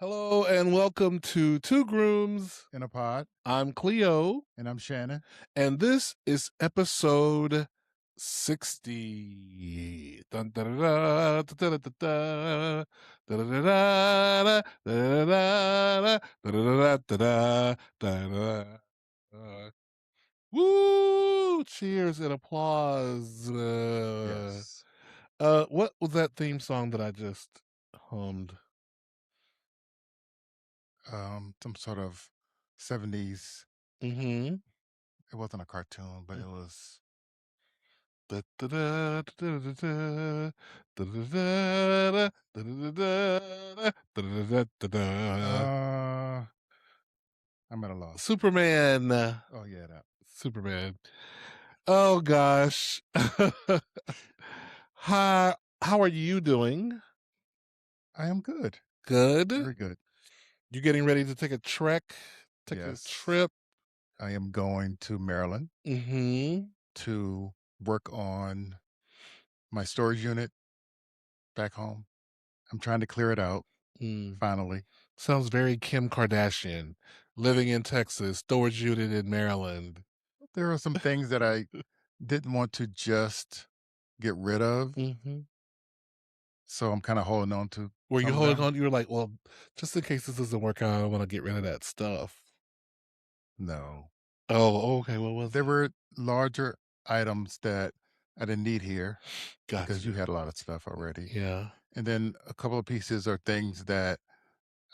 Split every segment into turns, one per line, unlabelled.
Hello and welcome to Two Grooms.
In a pod,
I'm Cleo,
and I'm Shannon.
and this is episode 60. Dun, da, da, da, da, da, da, da, da, da, da, da, da, da, da, da, da, da, da, da. Woo! Cheers and applause.
Yes.
What was that theme song that I just hummed?
Some sort of 70s.
Mm-hmm.
It wasn't a cartoon, but it was. Uh, I'm at a loss.
Superman.
Oh yeah, that.
Superman. Oh gosh. How are you doing?
I am good.
Good.
Very good.
You getting ready to take a trek? Take a
Yes.
trip?
I am going to Maryland
Mm-hmm.
to work on my storage unit back home. I'm trying to clear it out
Mm.
finally.
Sounds very Kim Kardashian. Living in Texas, storage unit in Maryland.
There are some things that I didn't want to just get rid of,
Mm-hmm.
so I'm kind of holding on to
Were you
some of
holding
them.
on? You were like, well, just in case this doesn't work out, I want to get rid of that stuff.
No.
Oh, okay. What was
There
it?
were larger items that I didn't need here because you
Gotcha.
had a lot of stuff already.
Yeah.
And then a couple of pieces are things that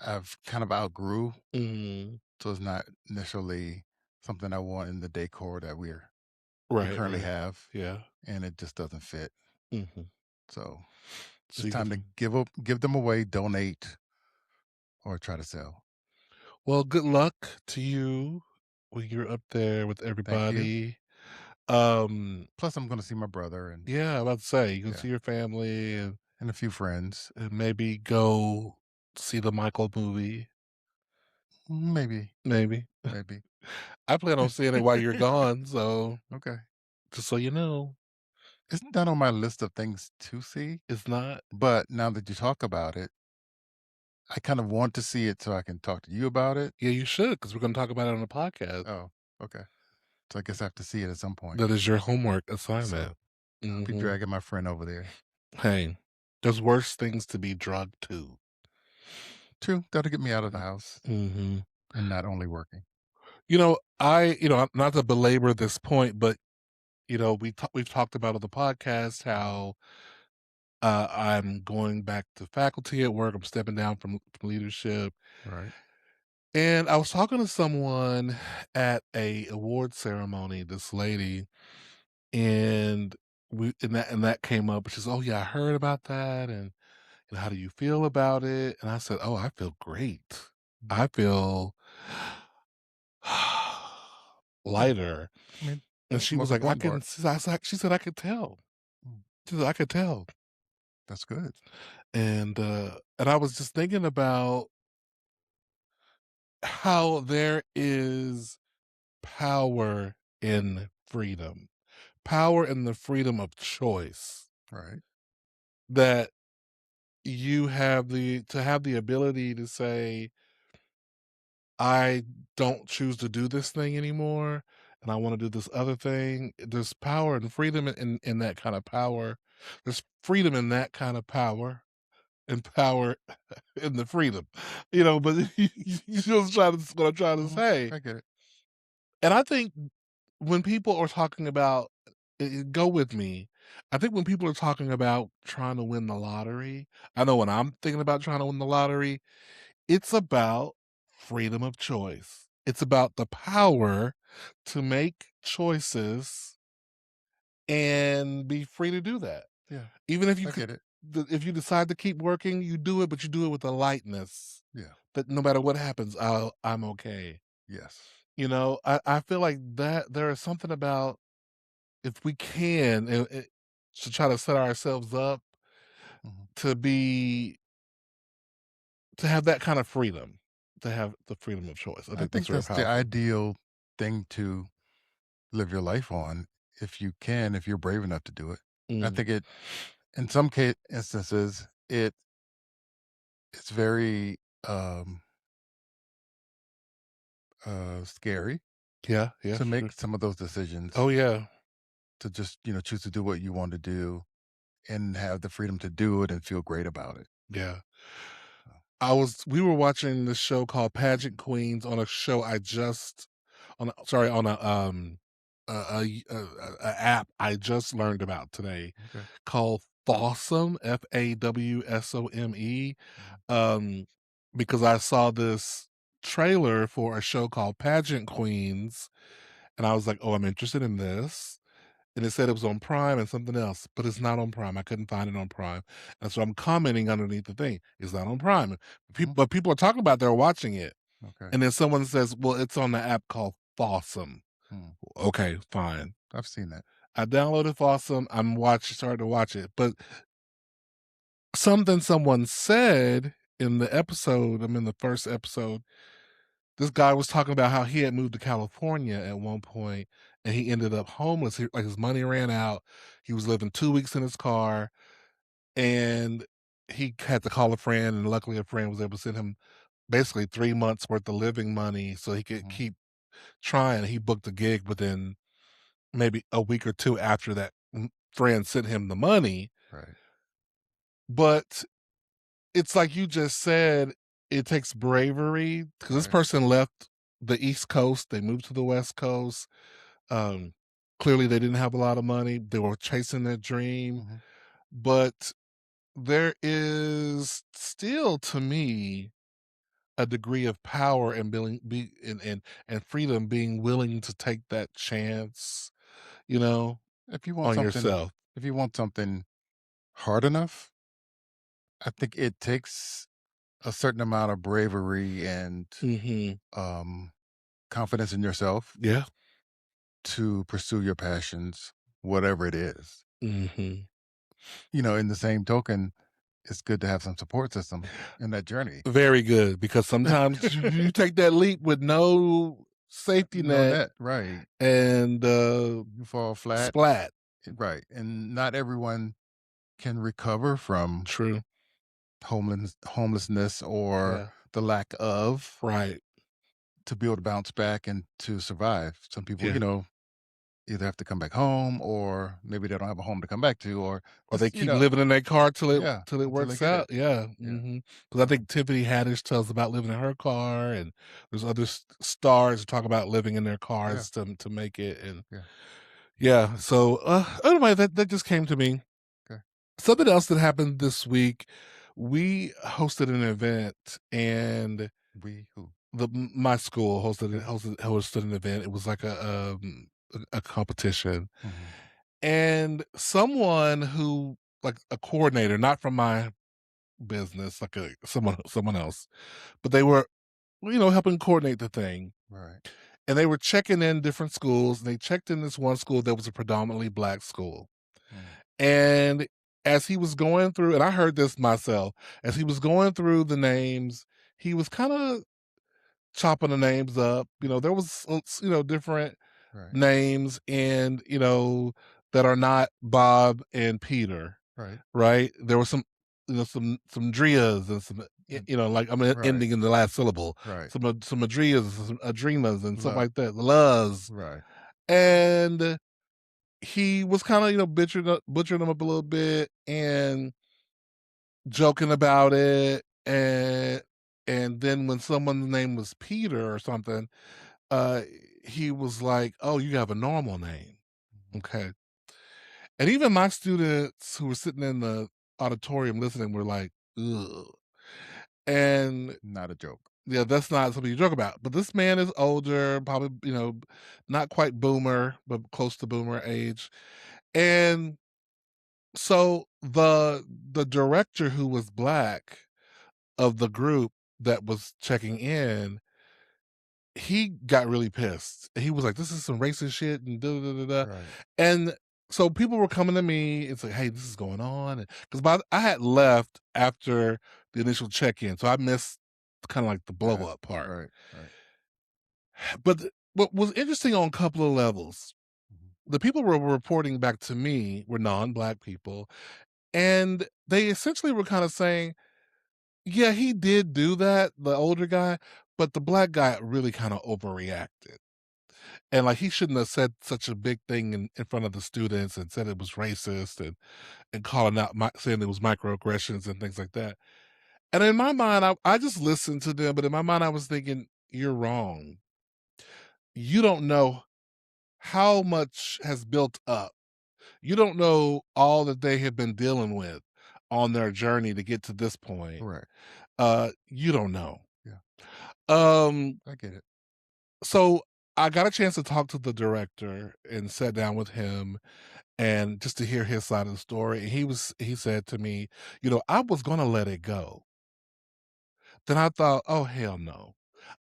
I've kind of outgrew.
Mhm.
So it's not necessarily something I want in the decor that we
Right,
currently
right.
have.
Yeah.
And it just doesn't fit.
Mhm.
So
So
it's
you
time to
can
give them away, donate, or try to sell.
well, good luck to you when you're up there with
Thank you.
everybody. Um,
Plus I'm gonna see my brother and
yeah, I'm about to say, you can
yeah,
see your family
and a few friends.
and maybe go see the Michael movie,
Maybe,
maybe.
maybe.
I plan on seeing it while you're gone, so
Okay.
just so you know,
Isn't that on my list of things to see?
it's not.
But now that you talk about it, I kind of want to see it so I can talk to you about it.
Yeah, you should, because we're gonna talk about it on the podcast.
Oh, okay. So I guess I have to see it at some point.
That is your homework
So
assignment.
I'll be
Mhm.
dragging my friend over there.
Hey, there's worse things to be drugged to.
True. That'll get me out of the house
Mhm.
and not only working.
Not to belabor this point, but, we've talked about on the podcast how, I'm going back to faculty at work, I'm stepping down from leadership,
Right.
and I was talking to someone at a award ceremony, this lady, and that came up, she says, "Oh, yeah, I heard about that, and how do you feel about it?" And I said, "Oh, I feel great.
Mhm.
I feel
Yeah.
lighter."
I mean,
And
that's the
she was
most
like, "I
important
can"
part.
she said, "I could tell."
Mm,
She said, "I could tell."
that's good.
And I was just thinking about how there is power in freedom, power in the freedom of choice,
Right.
that you have the ability to say, "I don't choose to do this thing anymore, and I wanna do this other thing." There's power and freedom in that kind of power. There's freedom in that kind of power, and power in the freedom, but you just what I'm trying to
Hmm.
say.
I get it.
And I think when people are talking about go with me, I think when people are talking about trying to win the lottery, I know when I'm thinking about trying to win the lottery, it's about freedom of choice. It's about the power to make choices and be free to do that.
Yeah.
Even if
I get it.
if you decide to keep working, you do it, but you do it with a lightness
Yeah.
that no matter what happens, I'm okay.
Yes.
I feel like that there is something about if we can to try to set ourselves up
Hmm.
to be to have that kind of freedom, to have the freedom of choice. I
I
think that's
think
very
that's the
powerful.
ideal thing to live your life on if you can, if you're brave enough to do it. I
Mm,
think in some instances, it's very um, scary
Yeah, yeah,
to
sure.
make some of those decisions
Oh, yeah,
to just, choose to do what you want to do and have the freedom to do it and feel great about it.
yeah.
So,
We were watching this show called Pageant Queens on a show I just on a sorry, on a app I just learned about today
okay.
called Fawsome, Fawsome,
Mhm,
um, because I saw this trailer for a show called Pageant Queens, and I was like, "Oh, I'm interested in this." And it said it was on Prime and something else, but it's not on Prime. I couldn't find it on Prime, and so I'm commenting underneath the thing, "It's not on Prime."
mhm,
But people are talking about they're watching it,
okay.
and then someone says, "Well, it's on the app called Fawsome."
Mm,
Okay, fine.
I've seen that.
I downloaded Fawsome. Started to watch it, but something someone said in the episode, I'm in the first episode, this guy was talking about how he had moved to California at one point, and he ended up homeless. Like his money ran out. He was living 2 weeks in his car, and he had to call a friend, and luckily a friend was able to send him basically 3 months worth of living money so he could
Mhm,
keep trying. He booked a gig within maybe a week or 2 after that friend sent him the money,
right,
but it's like you just said, it takes bravery because this
right.
person left the East Coast, they moved to the West Coast. Um, Clearly, they didn't have a lot of money. They were chasing their dream,
Mhm,
but there is still, to me, a degree of power and and freedom being willing to take that chance, you know,
If you want
on
something
yourself.
if you want something hard enough, I think it takes a certain amount of bravery and,
Mhm.
um, confidence in yourself
Yeah.
to pursue your passions, whatever it is.
Mhm.
In the same token, it's good to have some support system in that journey.
Very good, because sometimes you take that leap with no safety
No
net
net, right.
and,
You fall flat,
splat.
right, and not everyone can recover from
True.
homelessness or
Yeah.
the lack of
Right.
to be able to bounce back and to survive. Some people,
Yeah.
either have to come back home or maybe they don't have a home to come back to or
Or they
just,
keep living in their car
yeah,
till it
until they
works
get it.
out. Yeah,
Yeah.
Because I
So,
think Tiffany Haddish tells about living in her car, and there's other stars who talk about living in their
yeah,
cars to make it, and
yeah.
yeah, so, anyway, that just came to me.
Okay.
Something else that happened this week, we hosted an event, and
We who?
my school
Okay.
hosted an event. It was like a competition,
Hmm.
and someone who like a coordinator, not from my business, like someone else, but they were, helping coordinate the thing,
Right.
and they were checking in different schools, and they checked in this one school that was a predominantly Black school,
Mm.
and as he was going through, and I heard this myself, as he was going through the names, he was kinda chopping the names up. There was, different
Right.
names and, that are not Bob and Peter,
Right.
right? There were some Drias and some,
And
like I'm
right.
ending in the last syllable.
Right.
Some Adrias, some Adrimas, and stuff
Love.
like that. Luz,
Right.
and he was kind of, butchering them up a little bit and joking about it, and then when someone's name was Peter or something, uh, he was like, "Oh, you have a normal name."
Mhm.
Okay. And even my students who were sitting in the auditorium listening were like, "Ugh." And
Not a joke.
yeah, that's not something you joke about. But this man is older, probably, not quite boomer, but close to boomer age. And so the director, who was Black, of the group that was checking in, he got really pissed. He was like, "This is some racist shit," and da da da da.
Right.
And so people were coming to me and say, "Hey, this is going on," because I had left after the initial check-in, so I missed kind of like the blow
That.
up part.
Right. Right.
But what was interesting on a couple of levels,
Mhm.
the people were reporting back to me were non-Black people, and they essentially were kind of saying, Yeah, he did do that, the older guy, but the black guy really kinda overreacted. And, like, he shouldn't have said such a big thing in front of the students and said it was racist and calling out saying it was microaggressions and things like that. And in my mind, I just listened to them, but in my mind, I was thinking, "You're wrong. You don't know how much has built up. You don't know all that they have been dealing with on their journey to get to this point.
Correct.
You don't know."
Yeah,
Um,
I get it.
so I got a chance to talk to the director and sat down with him and just to hear his side of the story. And he said to me, "I was gonna let it go." Then I thought, "Oh, hell no.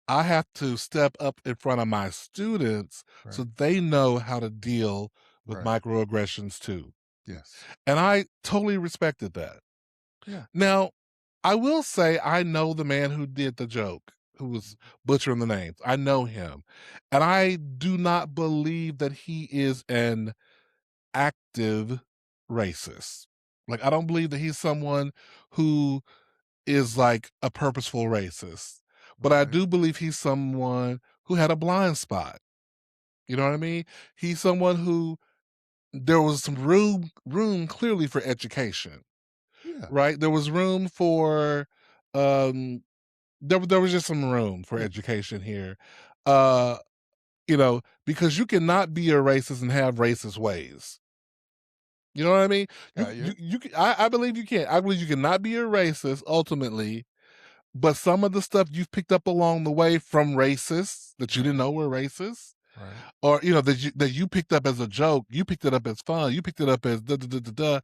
I have to step up in front of my students so
Right.
they know how to deal with
Right.
microaggressions too."
Yes.
And I totally respected that.
Yeah.
Now, I will say I know the man who did the joke, who was butchering the names. I know him. And I do not believe that he is an active racist. Like, I don't believe that he's someone who is like a purposeful racist. But I
Okay.
do believe he's someone who had a blind spot. You know what I mean? He's someone who there was some room clearly for education,
Yeah.
right? There was room for um there was just some room for
Yeah.
education here. Uh because you cannot be a racist and have racist ways. You know what I mean?
Got you.
I believe you can. I believe you cannot be a racist ultimately, but some of the stuff you've picked up along the way from racists that you didn't
Right.
know were racist,
Right.
or that you picked up as a joke, you picked it up as fun, you picked it up as da da da da da,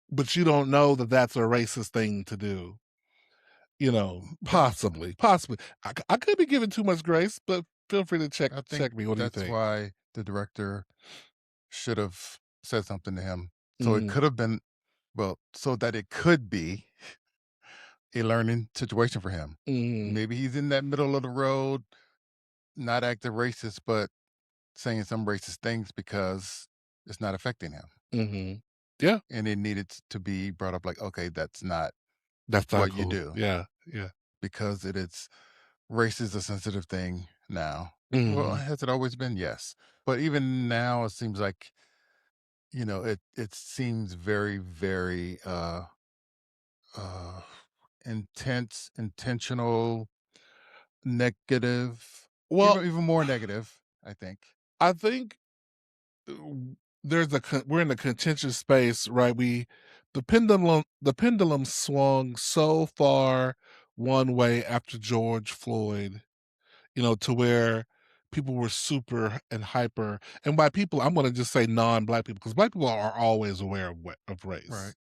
but you don't know that that's a racist thing to do.
Gotcha.
Possibly. I could be giving too much grace, but feel free to check
I think
check me. What do you
that's
think?
why the director should have said something to him. So it
Mhm,
could have been, well, so that it could be a learning situation for him.
mhm,
Maybe he's in that middle of the road, not acting racist, but saying some racist things because it's not affecting him.
mhm. Yeah,
And it needed to be brought up like, okay, that's not
that's not
what you
cool.
do
Yeah, yeah.
because it is race is a sensitive thing now. Well,
Mhm.
has it always been? Yes. But even now it seems like, it seems very, very uh intense, intentional, negative,
Well,
even more negative, I think.
I think we're in a contentious space, right? The pendulum swung so far one way after George Floyd, to where people were super and hyper. And by people, I'm going to just say non-black people because black people are always aware of
Right.
race,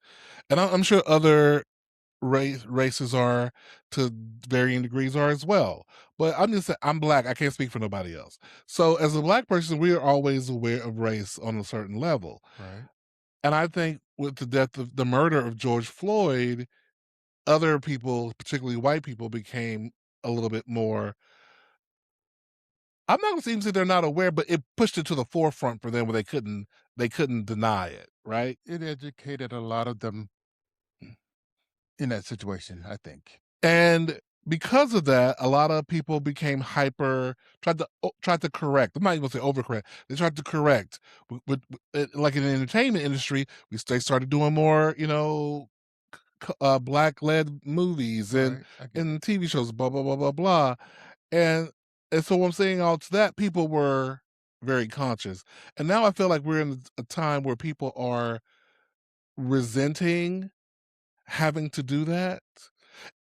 and I'm sure other races are to varying degrees are as well. But I'm just saying, I'm black. I can't speak for nobody else. So as a black person, we are always aware of race on a certain level.
Right.
And I think with the murder of George Floyd, other people, particularly white people, became a little bit more. I'm not going to even say they're not aware, but it pushed it to the forefront for them where they couldn't deny it, right?
It educated a lot of them in that situation, I think.
And because of that, a lot of people became hyper, tried to correct. I'm not even gonna say overcorrect. They tried to correct. Like in the entertainment industry, they started doing more, black led movies and
Right. I get it.
and TV shows, blah blah blah blah blah. And so what I'm saying all to that, people were very conscious. And now I feel like we're in a time where people are resenting having to do that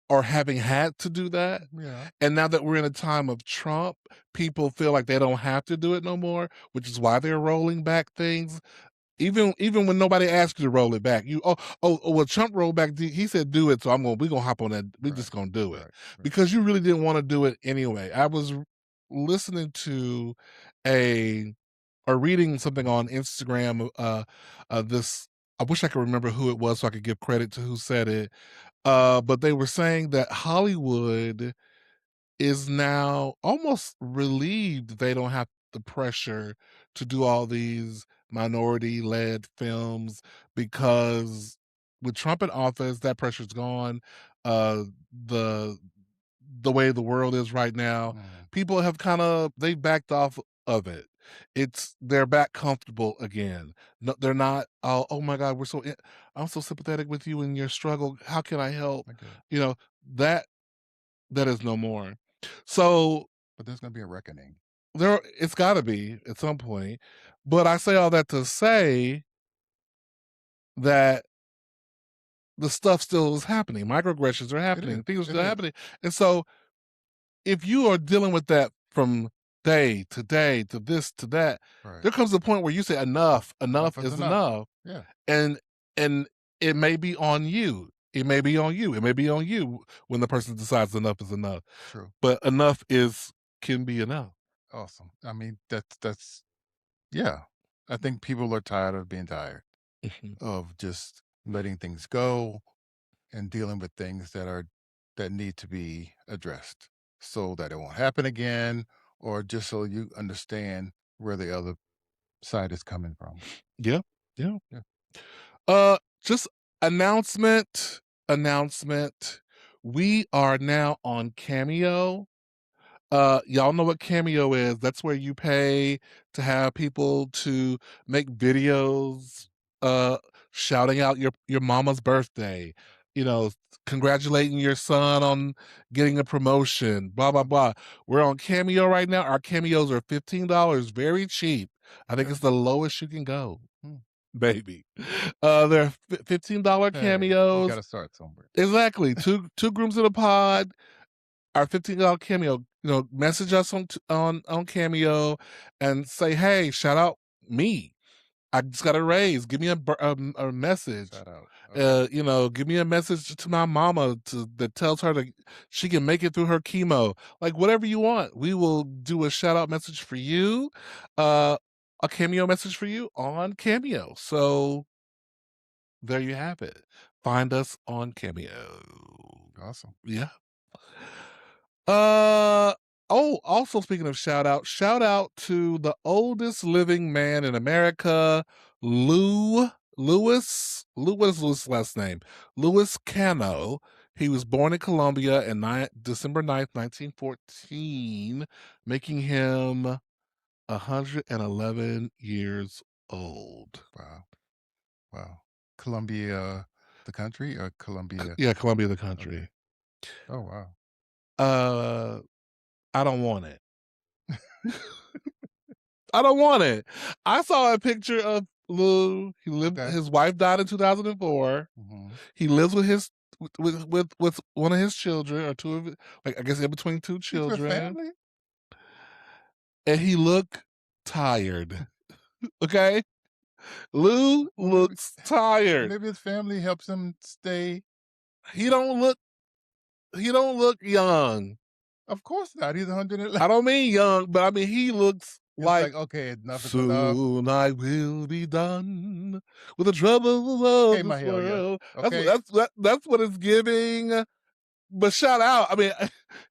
or having had to do that.
Yeah.
And now that we're in a time of Trump, people feel like they don't have to do it no more, which is why they're rolling back things. Even when nobody asked you to roll it back, well, Trump rolled back. He said do it, so we're gonna hop on that. We're just
Right.
gonna do it
Right. Right.
because you really didn't want to do it anyway. I was listening to a or reading something on Instagram. This I wish I could remember who it was so I could give credit to who said it. But they were saying that Hollywood is now almost relieved they don't have the pressure to do all these minority-led films because with Trump in office, that pressure's gone. uh, the the way the world is right now,
Mm,
people have they've backed off of it. They're back comfortable again. No, they're not, oh my God, I'm so sympathetic with you in your struggle. How can I help?
I get it.
You know, that that is no more. So
But there's gonna be a reckoning.
it's gotta be at some point. But I say all that to say that the stuff still is happening. Microaggressions are
It is.
happening. Things are
It
still
is.
happening. And so if you are dealing with that from day to this to that,
Right.
there comes a point where you say enough, enough
Enough is
is
enough.
enough.
Yeah.
And and it may be on you. It may be on you. It may be on you when the person decides enough is enough.
True.
But enough is can be enough.
Awesome. I mean, that's yeah. I think people are tired of being tired,
Mhm.
of just letting things go and dealing with things that need to be addressed so that it won't happen again, or just so you understand where the other side is coming from.
Yeah. Yeah.
Yeah.
Just announcement. We are now on Cameo. Y'all know what Cameo is. That's where you pay to have people to make videos, uh, shouting out your mama's birthday, you know, congratulating your son on getting a promotion, blah, blah, blah. We're on Cameo right now. Our Cameos are $15, very cheap. I think
Okay.
it's the lowest you can go,
Hmm.
baby. They're $15
Hey, you got
cameos.
to start somewhere.
Exactly. Two grooms in a pod, our $15 Cameo, message us on Cameo and say, "Hey, shout out me. I just got a raise. Give me a message.
Shout out. Okay.
Give me a message to my mama that tells her that she can make it through her chemo. Like whatever you want. We will do a shout out message for you, uh, a Cameo message for you on Cameo. So there you have it. Find us on Cameo.
Awesome.
Yeah. Uh also speaking of shout out to the oldest living man in America, Lou what is Louis' last name? Louis Cano. He was born in Colombia in December 9th, 1914, making him 111 years old.
Wow. Wow. Columbia, the country, or Columbia?
Yeah, Colombia the
Okay.
country.
Oh, wow.
Uh I don't want it. I don't want it. I saw a picture of Lou.
Okay.
His wife died in 2004.
Hmm.
He lives with his with one of his children or two of it, like I guess in between two
He's with
children,
family.
and he looked tired. Okay? Lou
Well, maybe,
looks tired.
maybe his family helps him stay.
He don't look he don't look young.
Of course not. He's 111.
I don't mean young, but I mean he looks
It's
like
like, okay, enough is enough.
soon I will be done with the troubles of
Came my
this
hell, yeah.
world.
Okay.
That's what it's giving. But shout out. I mean,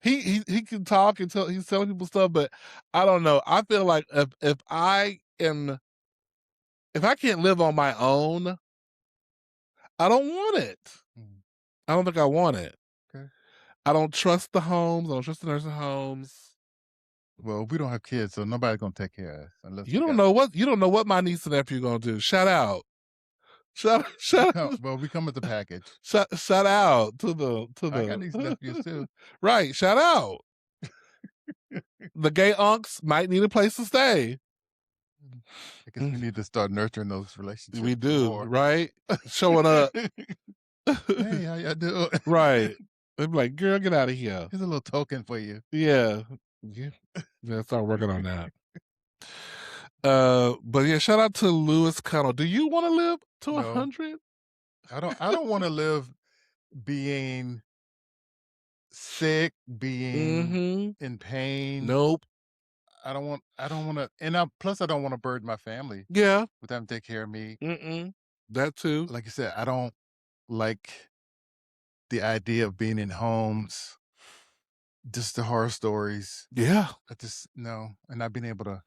he can talk and he's telling people stuff, but I don't know. I feel like if I can't live on my own, I don't want it.
Mm,
I don't think I want it.
okay.
I don't trust the homes. I don't trust the nursing homes.
Well, we don't have kids, so nobody's gonna take care of us unless
You
we
don't
got
know what my niece and nephew gonna do. Shout out. Shout
we
shout
come. Well, we come with the package.
shout out to
I got nieces and
the
nephews too.
right. Shout out. The gay unks might need a place to stay.
Mm. I guess we need to start nurturing those
We
relationships some
do,
more.
right? Showing up.
Hey, how y'all doing?
Right. They'd be like, "Girl, get out of here."
Here's a little token for you.
Yeah. Yeah. Yeah, start working on that. But yeah, shout out to Louis Connell. Do you wanna live to
No,
100?
I don't want to live being sick, being
Mhm.
in pain.
Nope.
I don't want to, and I plus I don't want to burden my family
Yeah.
with having to take care of me.
Mm-mm. That too.
Like you said, I don't like the idea of being in homes, just the horror stories.
Yeah.
I just no, and not being able to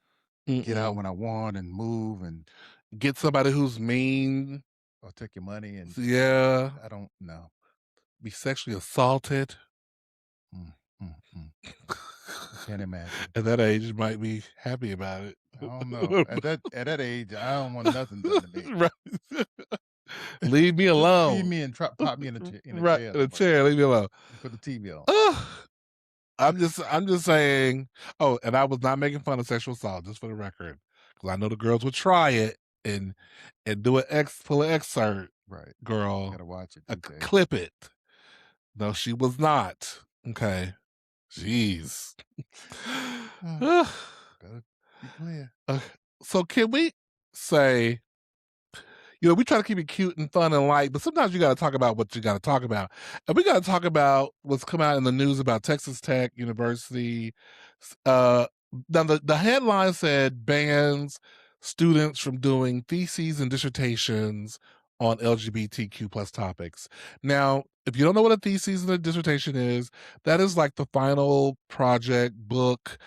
get out
Mm-mm.
when I want and move and
Get somebody who's mean.
or take your money and
Yeah.
I don't know.
be sexually assaulted.
Mm, mm, mm. I can't imagine.
At that age, you might be happy about it.
I don't know. At that age, I don't want nothing done to me.
Right. Leave me
Just feed
alone.
me and pop me in a
Right,
chair
in a
somewhere
chair, leave me alone.
and put the TV on.
Ugh. I'm just saying. Oh, and I was not making fun of sexual assault, just for the record, because I know the girls would try it and do pull an excerpt,
Right.
girl,
Gotta watch it these days.
clip it. No, she was not. Okay, jeez.
Ah,
Ugh.
better be clear.
Uh, so can we say, we try to keep it cute and fun and light, but sometimes you got to talk about what you got to talk about. And we got to talk about what's come out in the news about Texas Tech University. Uh, Now, the headline said bans students from doing theses and dissertations on LGBTQ plus topics. Now, if you don't know what a thesis and a dissertation is, that is like the final project book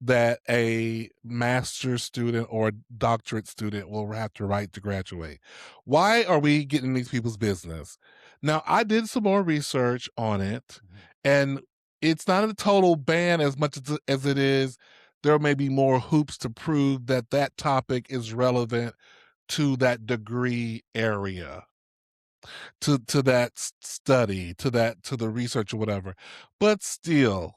that a master's student or a doctorate student will have to write to graduate. Why are we getting in these people's business? Now, I did some more research on it,
Mhm.
and it's not a total ban as much as it is. There may be more hoops to prove that that topic is relevant to that degree area, to that study, to the research or whatever. But still,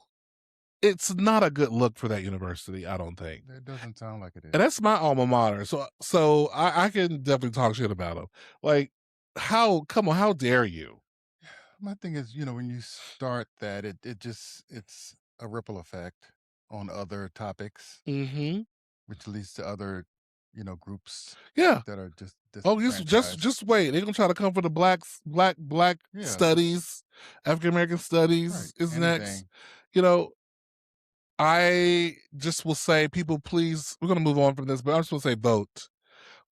it's not a good look for that university, I don't think.
It doesn't sound like it is.
And that's my alma mater. So I can definitely talk shit about them. Like, come on, how dare you?
My thing is, when you start that, it's a ripple effect on other topics,
Hmm.
which leads to other, groups
Yeah.
that are just
Oh, just
disenfranchised.
just wait. They're gonna try to come for the black
Yeah,
studies, African American
right.
studies is next.
Anything.
You know, I just will say, people, please, we're gonna move on from this, but I'm just gonna say vote.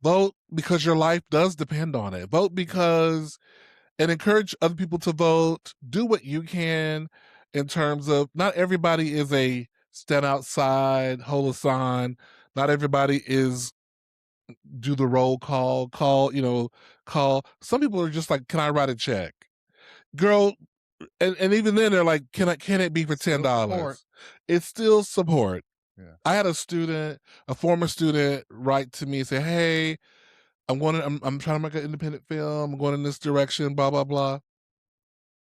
Vote because your life does depend on it. Vote because and encourage other people to vote. Do what you can in terms of, not everybody is a stand outside, hold a sign. Not everybody is do the roll call. Some people are just like, can I write a check? Girl, and even then they're like, can it be for ten
Still support.
dollars? It's still support.
Yeah.
I had a former student, write to me and say, hey, I'm trying to make an independent film. I'm going in this direction, blah, blah, blah.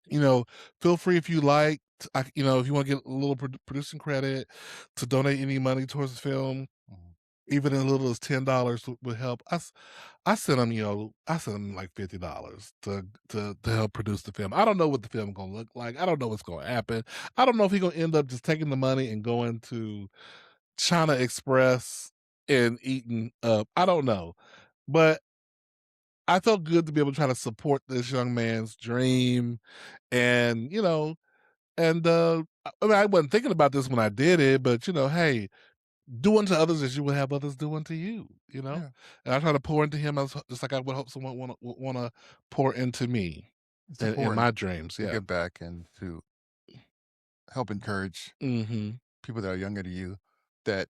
You know, feel free if you like, if you want to get a little producing credit, to donate any money towards the film,
Mhm.
even as little as $10 would help. I sent him, I sent him like $50 to help produce the film. I don't know what the film gonna look like. I don't know what's gonna happen. I don't know if he's gonna end up just taking the money and going to China Express and eating up. I don't know, but I felt good to be able to try to support this young man's dream, and I mean, I wasn't thinking about this when I did it, but hey, do unto others as you would have others do unto you.
Yeah.
And I try to pour into him as just like I would hope someone wanna pour into me
It's
in
important
my dreams.
to
Yeah.
give back and to help encourage
Hmm.
people that are younger to you that,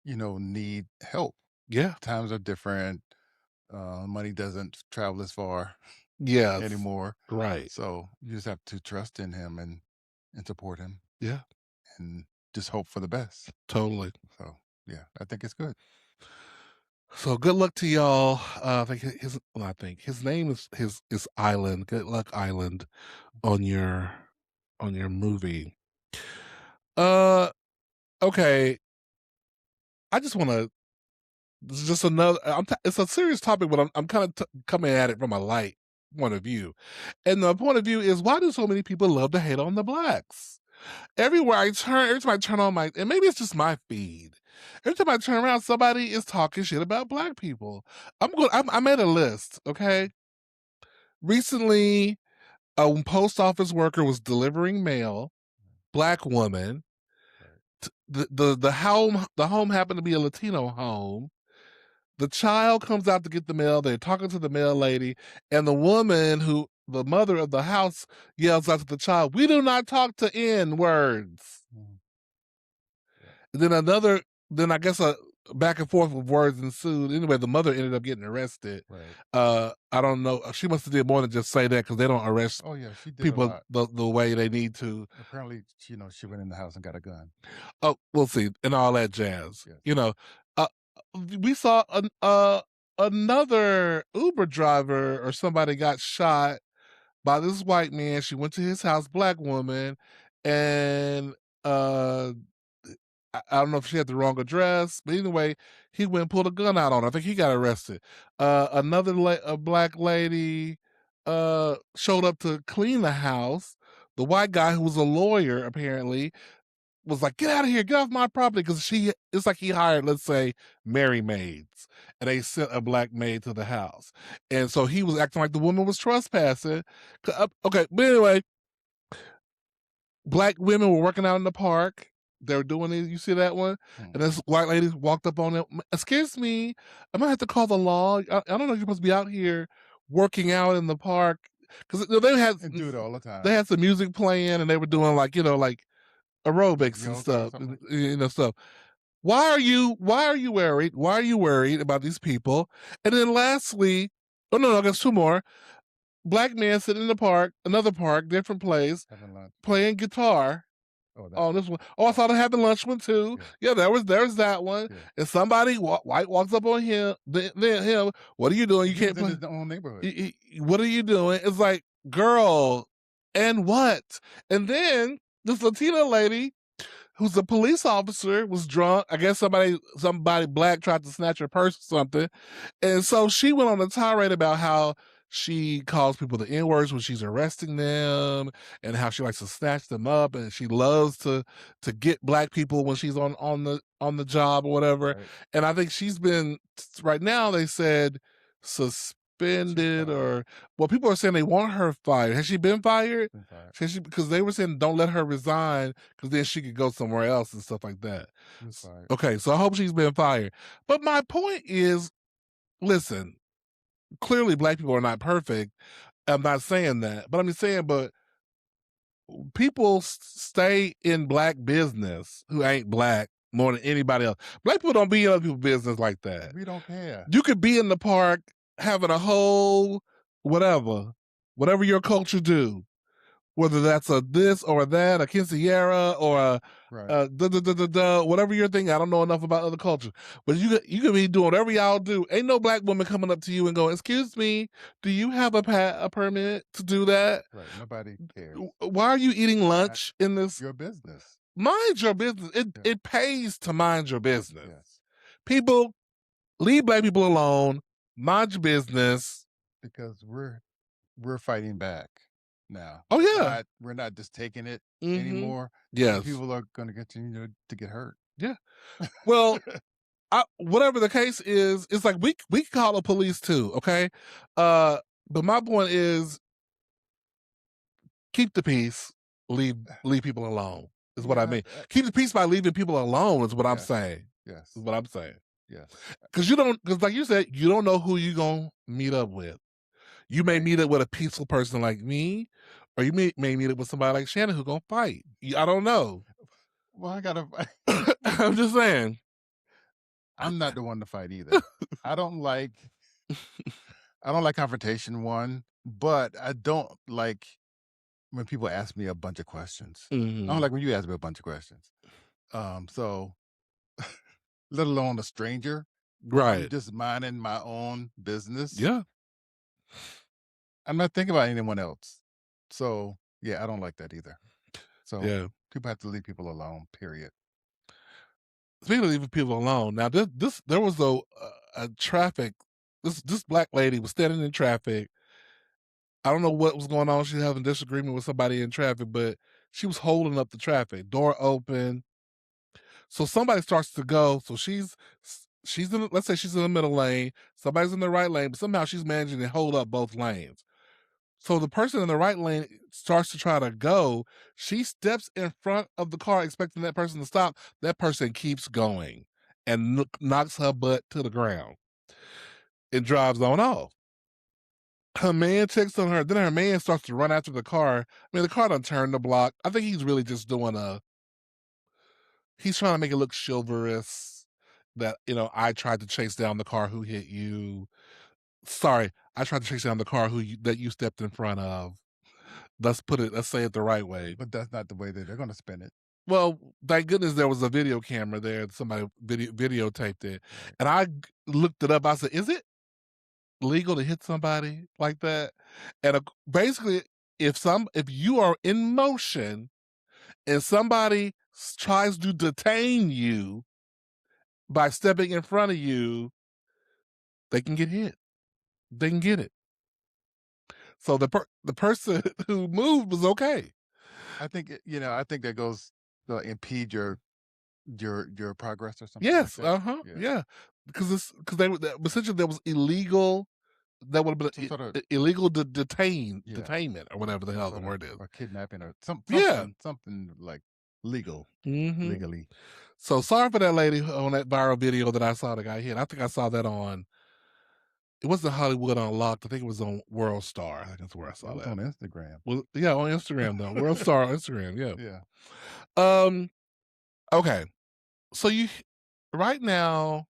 need help.
Yeah.
Times are different. Money doesn't travel as far
Yes.
anymore.
Right.
So you just have to trust in him and support him
Yeah.
and just hope for the best.
Totally.
So yeah, I think it's good.
So good luck to y'all. I think his name is Island. Good luck, Island, on your movie. Uh, okay. I just want to. This is just another. It's a serious topic, but I'm kind of coming at it from a light point of view. And the point of view is, why do so many people love to hate on the blacks? Every time I turn on and maybe it's just my feed. Every time I turn around, somebody is talking shit about black people. I made a list. Okay, recently, a post office worker was delivering mail. Black woman.
Right.
The home happened to be a Latino home. The child comes out to get the mail. They're talking to the mail lady, and the mother of the house, yells out to the child, "We do not talk to N words."
Mhm. Yeah.
Then I guess back and forth with words ensued. Anyway, the mother ended up getting arrested.
Right.
I don't know. She must have did more than just say that because they don't arrest
Oh, yeah, she did a
people
lot.
the way they need to.
Apparently, she went in the house and got a gun.
Oh, we'll see, and all that jazz.
Yes.
Uh, we saw another Uber driver or somebody got shot by this white man. She went to his house, black woman, and uh I don't know if she had the wrong address, but anyway, he went and pulled a gun out on her. I think he got arrested. A black lady showed up to clean the house. The white guy, who was a lawyer, apparently, was like, "Get out of here, get off my property," because it's like he hired, let's say, Mary maids, and they sent a black maid to the house, and so he was acting like the woman was trespassing. Okay, but anyway, black women were working out in the park. They were doing it. You see that one?
Hmm.
And this white lady walked up on them. Excuse me, I might have to call the law. I don't know. You're supposed to be out here working out in the park because
And do it all the
they
time.
had some music playing and they were doing like like aerobics and
Yoga or
stuff.
something like
Stuff. Why are you worried? Why are you worried about these people? And then lastly, oh no, I guess two more. Black man sitting in the park, another park, different place,
having lunch.
playing guitar
Oh, that
on this one. Oh, I saw them having lunch one too.
yeah,
Yeah, there's that one.
yeah.
And somebody white walks up on him. Then him. What are you doing? You
And he was
can't
in
play.
his own neighborhood.
What are you doing? It's like, girl, and what? And then this Latina lady who's a police officer was drunk. I guess somebody black tried to snatch her purse or something. And so she went on a tirade about how she calls people the N-words when she's arresting them and how she likes to snatch them up and she loves to get black people when she's on the job or whatever.
Right.
And I think she's been right now they said
She's
suspended
fired.
or well people are saying they want her fired. Has she been fired?
Been fired.
Because they were saying don't let her resign because then she could go somewhere else and stuff like that.
She was fired.
Okay, so I hope she's been fired. But my point is, listen, clearly black people are not perfect. I'm not saying that, but I'm just saying, but people stay in black business who ain't black more than anybody else. Black people don't be in other people's business like that.
We don't care.
You could be in the park having a whole whatever your culture do, whether that's a this or that, a quinceañera or
Right.
whatever your thing. I don't know enough about other cultures, but you could be doing whatever y'all do. Ain't no black woman coming up to you and going, "Excuse me, do you have a permit to do that?
Right. Nobody cares.
Why are you eating
Not
lunch in this?
your business.
Mind your business. It
Yeah.
it pays to mind your business.
Yes.
People leave black people alone. Mind your business.
Because we're fighting back now.
Oh yeah.
We're not just taking it
Hmm.
anymore. And
Yes.
people are going to continue to get hurt.
Yeah. Well, whatever the case is, it's like we can call the police too, okay? Uh, but my point is keep the peace, leave people alone. Is what I
Yeah.
mean. Keep the peace by leaving people alone. Is what I'm
Yes.
saying.
Yes.
Is what I'm saying.
Yes.
Because like you said, you don't know who you gonna meet up with. You may
Right.
meet up with a peaceful person like me, or you may meet up with somebody like Shannon who gonna fight. I don't know.
Well, I gotta.
I'm just saying.
I'm not the one to fight either. I don't like. I don't like confrontation. One, but I don't like when people ask me a bunch of questions. I don't
Hmm.
like when you ask me a bunch of questions. So let alone a stranger. I'm
Right.
just minding my own business.
Yeah.
I'm not thinking about anyone else. So yeah, I don't like that either. So
Yeah.
people have to leave people alone. Period.
Speaking of leaving people alone, now there was a traffic. This black lady was standing in traffic. I don't know what was going on. She was having disagreement with somebody in traffic, but she was holding up the traffic. Door open. So somebody starts to go. So she's in. Let's say she's in the middle lane. Somebody's in the right lane, but somehow she's managing to hold up both lanes. So the person in the right lane starts to try to go. She steps in front of the car, expecting that person to stop. That person keeps going and knocks her butt to the ground and drives on off. Her man checks on her. Then her man starts to run after the car. I mean, the car done turned the block. I think he's really just doing he's trying to make it look chivalrous. that, I tried to chase down the car who hit you. Sorry, I tried to chase down the car that you stepped in front of. Let's say it the right way.
But that's not the way that they're gonna spin it.
Well, thank goodness there was a video camera there. Somebody videotaped it,
Right.
and looked it up. I said, "Is it legal to hit somebody like that?" And basically, if you are in motion and somebody tries to detain you by stepping in front of you, they can get hit. They can get it. So the person who moved was okay.
I think I think that goes to impede your progress or something like
Yes,
that.
uh-huh,
Yeah.
yeah, because they were essentially there was illegal. That would have
Some
been
sort of
illegal
yeah,
detainment or whatever the hell the
sort of
word is.
or kidnapping or
Yeah.
something like legal,
Mhm.
legally.
So sorry for that lady on that viral video that I saw that got hit. I think I saw that on. It wasn't Hollywood Unlocked. I think it was on World Star. I think that's where I
That
saw
was
that.
on Instagram.
Well, yeah, on Instagram though. World Star on Instagram. Yeah.
Yeah.
Um. Okay. So right now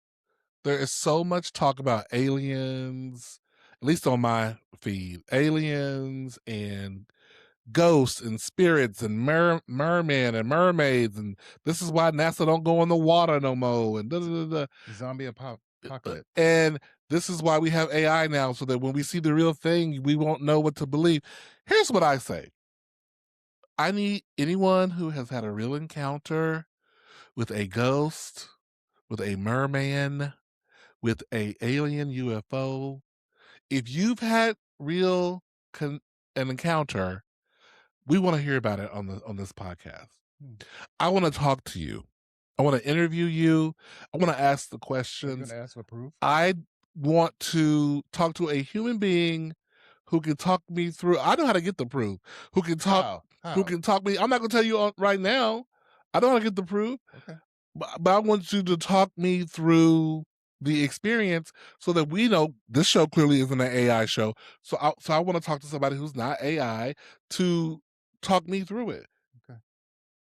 there is so much talk about aliens. At least on my feed, aliens and ghosts and spirits and mermen and mermaids, and this is why NASA don't go in the water no more, and da, da, da, da.
Zombie apocalypse.
And this is why we have AI now, so that when we see the real thing, we won't know what to believe. Here's what I say: I need anyone who has had a real encounter with a ghost, with a merman, with a alien UFO. If you've had real an encounter, we want to hear about it on this podcast.
Hmm.
I want to talk to you. I want to interview you. I want to ask the
Are you gonna
questions.
ask for proof?
I want to talk to a human being who can talk me through. I know how to get the proof. Who can talk?
How?
Who
How?
can talk me? I'm not going to tell you right now. I don't want to get the proof,
Okay.
but I want you to talk me through the experience so that we know this show clearly isn't an AI show. So I want to talk to somebody who's not AI to talk me through it.
Okay.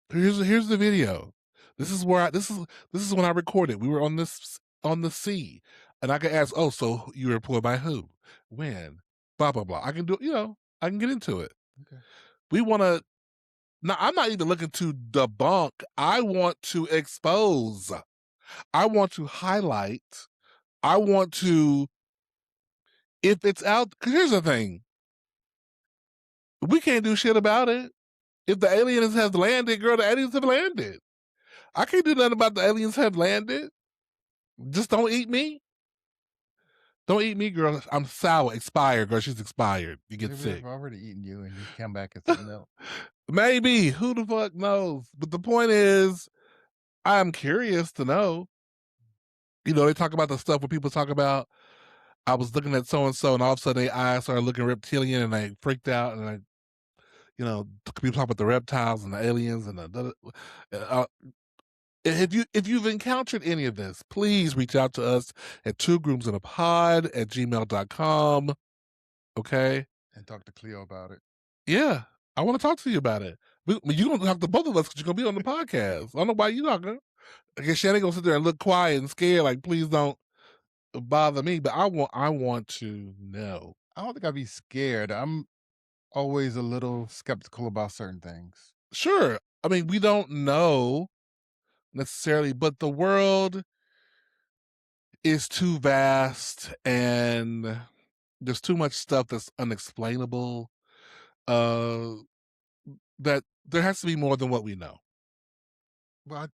Here's the video. This is when I recorded. We were on the sea, and I could ask, "Oh, so you were employed by who? When? Blah blah blah." I can do, I can get into it.
Okay.
We want to. Now, I'm not even looking to debunk. I want to expose. I want to highlight. I want to, if it's out. Because here's the thing: we can't do shit about it. If the aliens have landed, girl, the aliens have landed. I can't do nothing about the aliens have landed. Just don't eat me. Don't eat me, girl. I'm sour, expired, girl. She's expired. You get
Maybe
sick.
they've already eaten you and you come back as something else.
Maybe. Who the fuck knows? But the point is, I'm curious to know. They talk about the stuff where people talk about, I was looking at so and so, and all of a sudden their eyes started looking reptilian, and they freaked out, and people talk about the reptiles and the aliens and if you've encountered any of this, please reach out to us at twogroomsinapod@gmail.com. Okay.
And talk to Cleo about it.
Yeah. I want to talk to you about it. You're going to talk to both of us because you're going to be on the podcast. I don't know why you're not going to. I guess Shannon going to sit there and look quiet and scared, like, please don't bother me. But I want to know.
I don't think I'd be scared. I'm always a little skeptical about certain things.
Sure. I mean, we don't know necessarily, but the world is too vast and there's too much stuff that's unexplainable. Uh, that there has to be more than what we know.
Well,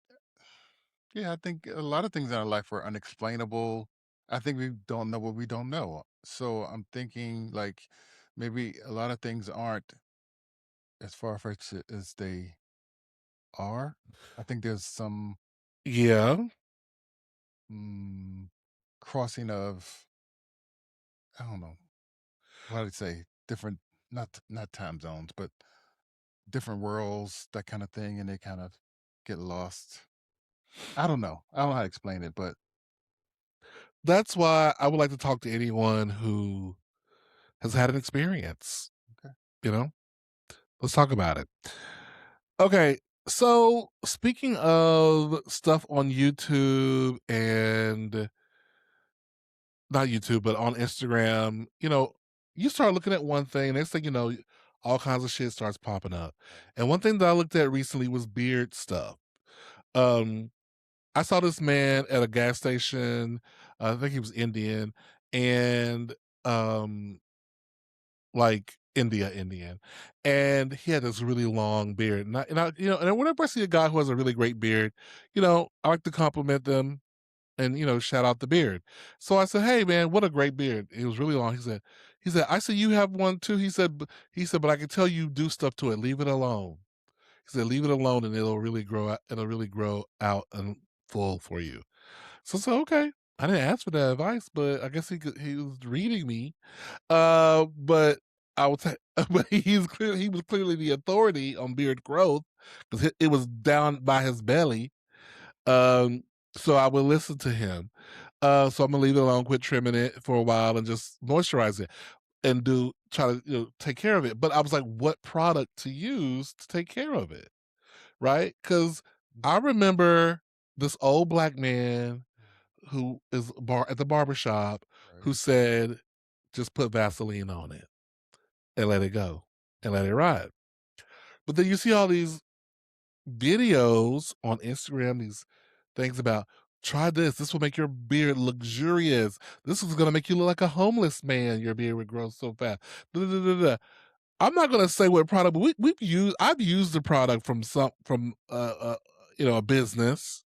yeah, I think a lot of things in our life are unexplainable. I think we don't know what we don't know. So I'm thinking like maybe a lot of things aren't as far-fetched as they are. I think there's some
Yeah.
mm, crossing of, I don't know, what I'd say, different, not time zones, but different worlds, that kind of thing, and they kind of get lost. I don't know. I don't know how to explain it, but
That's why I would like to talk to anyone who has had an experience,
okay.
you know? Let's talk about it. Okay. So, speaking of stuff on YouTube and not YouTube, but on Instagram, you start looking at one thing, next thing you know, all kinds of shit starts popping up.
Right.
And one thing that I looked at recently was beard stuff. Um, I saw this man at a gas station. I think he was Indian, and um, like Indian, and he had this really long beard. And whenever I see a guy who has a really great beard, I like to compliment them and shout out the beard. So I said, "Hey man, what a great beard." It was really long. He said, "I said you have one too." He said, "But I can tell you do stuff to it. Leave it alone." He said, "Leave it alone, and it'll really grow out. It'll really grow out and full for you." So I said, "Okay." I didn't ask for that advice, but I guess he was reading me. But I would say, but he was clearly the authority on beard growth because it was down by his belly. Um, so I would listen to him. So I'm gonna leave it alone, quit trimming it for a while, and just moisturize it and do try to take care of it. But I was like, what product to use to take care of it, right? Because I remember this old black man who is at the barber shop
Right.
who said, just put Vaseline on it and let it go and let it ride. But then you see all these videos on Instagram, these things about try this. This will make your beard luxurious. This is gonna make you look like a homeless man. Your beard would grow so fast. Da, da, da, da. I'm not gonna say what product, but I've used the product from a business,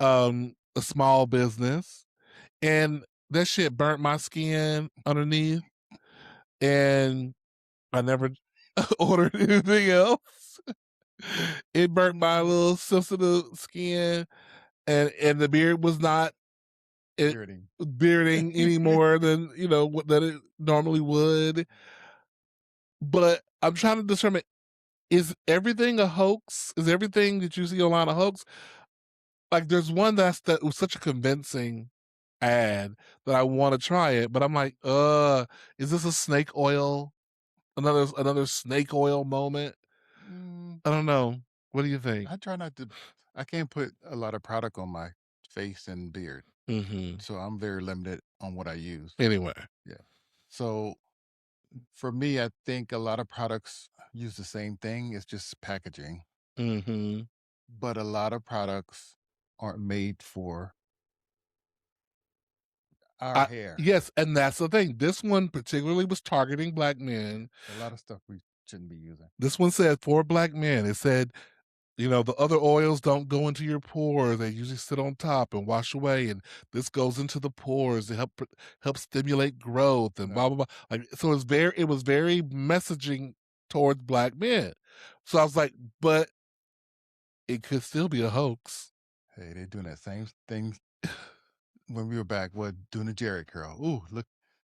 a small business, and that shit burnt my skin underneath, and I never ordered anything else. It burnt my
Mm,
little sensitive skin, and the beard was not it
bearding.
bearding any more than what that it normally would. But I'm trying to determine, is everything a hoax? Is everything that you see online a hoax? Like there's one that was such a convincing ad that I want to try it, but I'm like, is this a snake oil? Another snake oil moment?
Mm,
I don't know. What do you think?
I try not to. I can't put a lot of product on my face and beard,
Mhm.
so I'm very limited on what I use.
Anyway.
Yeah. So for me, I think a lot of products use the same thing. It's just packaging,
Mhm.
but a lot of products aren't made for our
I
hair.
Yes, and that's the thing. This one particularly was targeting black men.
A lot of stuff we shouldn't be using.
This one said for black men. It said, the other oils don't go into your pores. They usually sit on top and wash away, and this goes into the pores to help stimulate growth and
No,
blah blah blah. Like so, it was very messaging towards black men. So I was like, but it could still be a hoax.
hey, they're doing that same thing when we were back. What doing a Jerry curl? Ooh, look,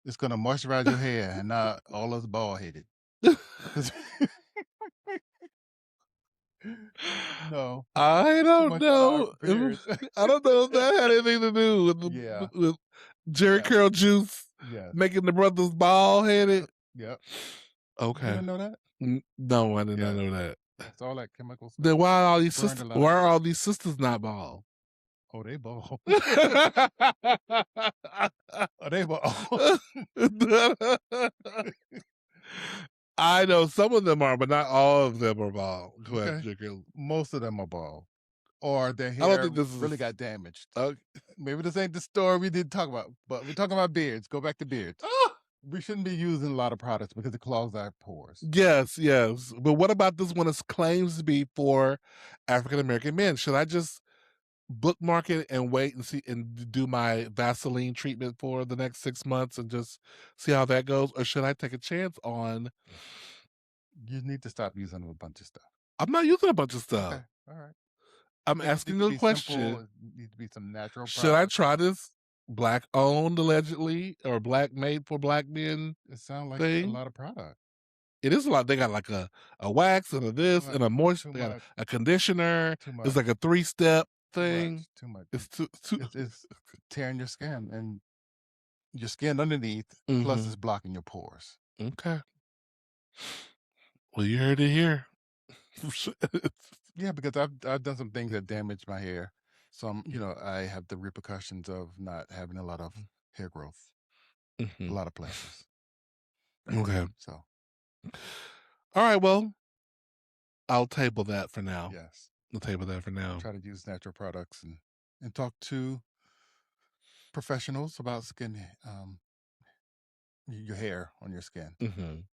it's gonna moisturize your hair, and now all of us bald headed. Because no,
I
it's too
don't
much on our
know.
beards.
I don't know if that had anything to do with
Yeah.
with Jerry
Yes.
curl juice
Yes.
making the brothers bald headed.
Yep. You
Okay.
didn't know that?
No, I did not
Yes.
know that.
It's all that chemical stuff.
Then
Burned a lot of
why are
hair.
all these sisters not bald?
Oh, they bald. Oh, they bald.
I know some of them are, but not all of them are bald. Who have
Okay.
Jerry curl.
Most of them are bald, or their
I don't
hair
think this is.
really got damaged.
Uh,
Maybe this ain't the story we did talk about, but we're talking about beards. Go back to beards. We shouldn't be using a lot of products because it clogs our pores.
Yes, yes. But what about this one? It claims to be for African American men. Should I just bookmark it and wait and see and do my Vaseline treatment for the next 6 months and just see how that goes? Or should I take a chance on
You need to stop using a bunch of stuff.
I'm not using a bunch of stuff.
Okay, all right.
I'm
Things need
asking
to
a
be simple.
question.
It need to be some natural
Should I
products.
try this black owned allegedly or black made for black men
It sounds like a
thing?
lot of product.
It is a lot. They got like a wax and a
Too
this
much.
and a moist.
Too
They got
much.
a conditioner.
Too
It's
much.
like a 3-step
Too much.
thing.
Too much.
It's too.
It's tearing your skin, and your skin underneath. Plus,
Hmm.
it's blocking your pores.
Okay. Well, you heard it here.
Yeah, because I've done some things that damage my hair. So I have the repercussions of not having a lot of hair growth, a
Mhm.
lot of places.
Okay.
So
All right, well, I'll table that for now.
yes,
I'll table that for
I
now.
try to use natural products and talk to professionals about skin, your hair on your skin.
Mhm.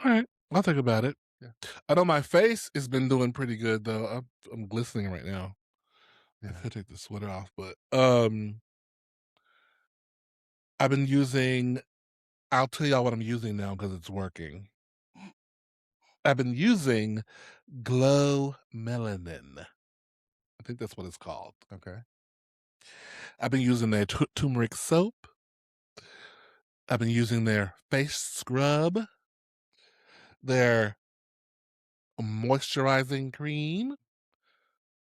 Alright, I'll think about it.
Yeah,
I know my face has been doing pretty good, though. I'm glistening right now. I
yeah.
could take the sweater off, but, I've been using I'll tell y'all what I'm using now because it's working. I've been using Glow Melanin. I think that's what it's called.
Okay.
I've been using their turmeric soap. I've been using their face scrub, their moisturizing cream,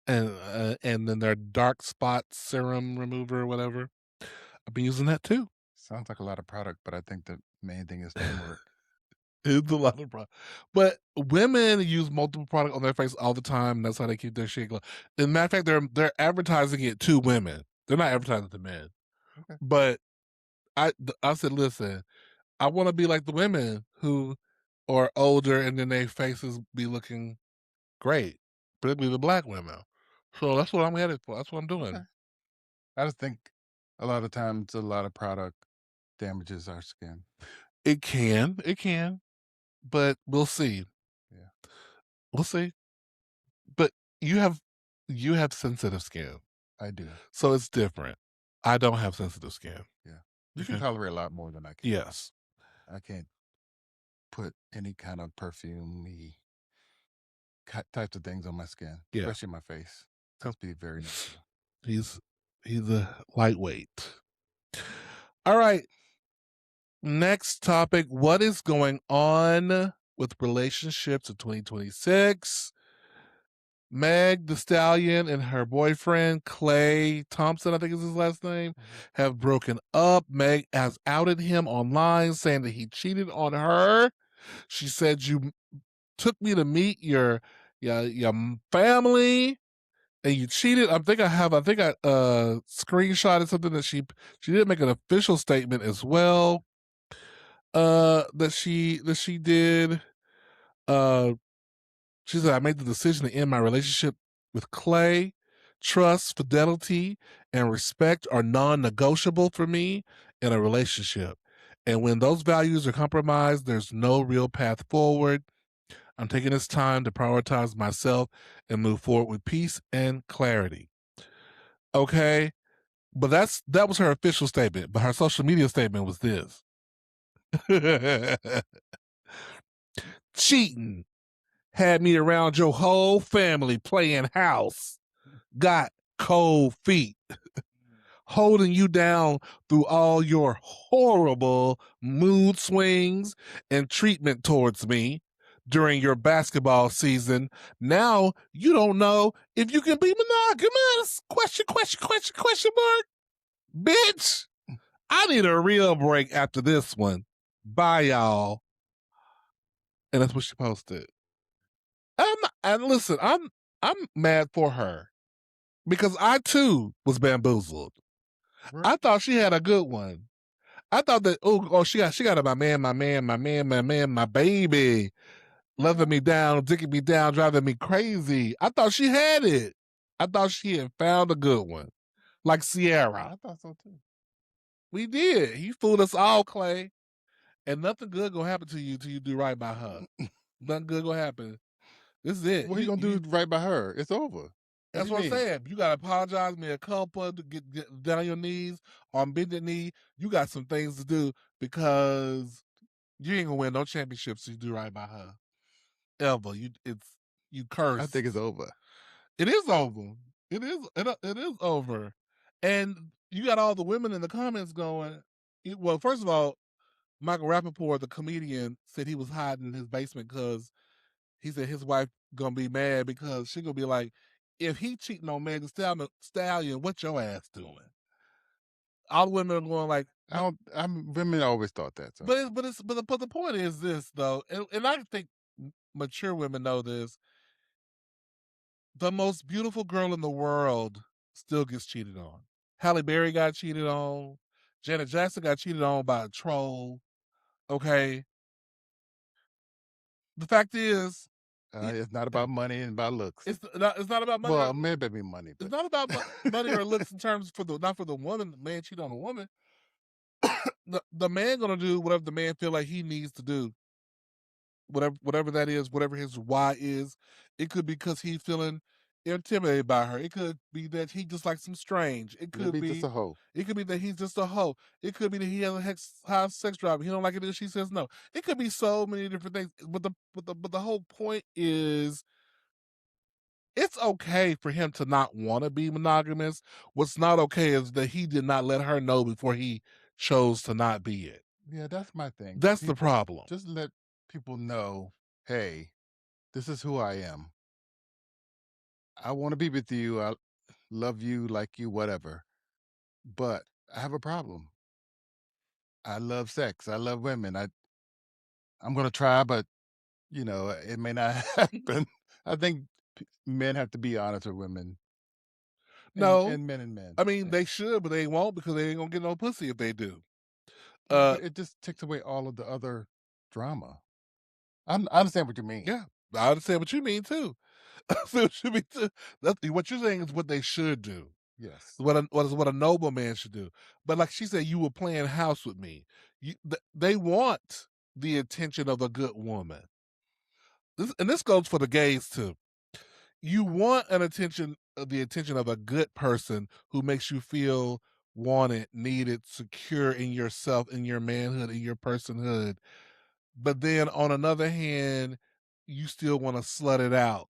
and then their dark spot serum remover or whatever. I've been using that too.
Sounds like a lot of product, but I think the main thing is turmeric.
It's a lot of product. But women use multiple product on their face all the time. That's how they keep their shit glow. As a matter of fact, they're advertising it to women. They're not advertising it to men.
Okay.
But I said, listen, I want to be like the women who are older and then their faces be looking great, particularly the black women. So that's what I'm headed for. That's what I'm
Okay.
doing.
I just think a lot of times a lot of product damages our skin.
It can, but we'll see.
Yeah,
We'll see. But you have you have sensitive skin,
I do.
so it's different. I don't have sensitive skin.
Yeah. You can
Okay.
tolerate a lot more than I can.
Yes.
I can't put any kind of perfume types of things on my skin,
Yeah.
especially my face. It has to be very natural.
He's he's a lightweight. All right. Next topic. What is going on with relationships in 2026? Meg the Stallion and her boyfriend, Clay Thompson, I think is his last name,
Mhm.
have broken up. Meg has outed him online, saying that he cheated on her. She said, "You took me to meet your family and you cheated." I think I screenshotted something that she did make an official statement as well. That she did. Uh she said, "I made the decision to end my relationship with Clay. Trust, fidelity, and respect are non-negotiable for me in a relationship. And when those values are compromised, there's no real path forward. I'm taking this time to prioritize myself and move forward with peace and clarity." Okay? But that was her official statement, but her social media statement was this. Cheating had me around your whole family playing house. Got cold feet, holding you down through all your horrible mood swings and treatment towards me during your basketball season. Now you don't know if you can be monogamous. Question mark. Bitch, I need a real break after this one. Bye, y'all. And that's what she posted. And listen, I'm mad for her because I too was bamboozled.
Right.
I thought she had a good one. I thought that she got my baby, loving me down, digging me down, driving me crazy. I thought she had it. I thought she had found a good one, like Sierra.
I thought so too.
We did. He fooled us all, Clay, and nothing good gonna happen to you till you do right by her. Nothing good gonna happen. This is it.
What are you gonna do right by her? It's over. What do
That's
you
what I'm
mean?
saying. You gotta apologize, me a culpa, to get down on your knees on bended knee. You got some things to do because you ain't gonna win no championships if you do right by her. Ever. You
I think it's
curse.
over.
It is over. It is over. And you got all the women in the comments going, well, first of all, Michael Rappaport, the comedian, said he was hiding in his basement because he said his wife gonna be mad because she gonna be like, if he cheating on Megan Stallion, what your ass doing? All the women are going like,
I don't. Women always thought that. So
but the point is this though, and I think mature women know this. the most beautiful girl in the world still gets cheated on. Halle Berry got cheated on. Janet Jackson got cheated on by a troll. Okay. The fact is, it,
It's not about money and about looks.
it's not about money or
Well, maybe money,
it's
but
not about money or looks in terms for the not for the woman. The man cheat on a woman. The man gonna do whatever the man feel like he needs to do, whatever that is, whatever his why is. It could be because he's feeling intimidated by her. It could be that he just likes some strange.
maybe just a hoe.
It could be that he's just a hoe. It could be that he has a high sex drive. He don't like it if she says no. It could be so many different things. But the whole point is it's okay for him to not want to be monogamous. What's not okay is that he did not let her know before he chose to not be it.
Yeah, that's my thing.
That's the
People
problem.
just let people know, hey, this is who I am. I want to be with you. I love you, like you, whatever. But I have a problem. I love sex. I love women. I'm gonna try, but it may not happen. I think men have to be honest with women, and
No,
and men and men.
I mean they should, but they won't because they ain't gonna get no pussy if they do.
Yeah,
Uh,
but it just takes away all of the other drama. I understand what you mean.
yeah, I understand what you mean too. I see what you mean too. What you're saying is what they should do.
Yes.
What a noble man should do. But like she said, you were playing house with me. They want the attention of a good woman. And this goes for the gays too. You want the attention of a good person who makes you feel wanted, needed, secure in yourself, in your manhood, in your personhood. But then on another hand, you still want to slut it out.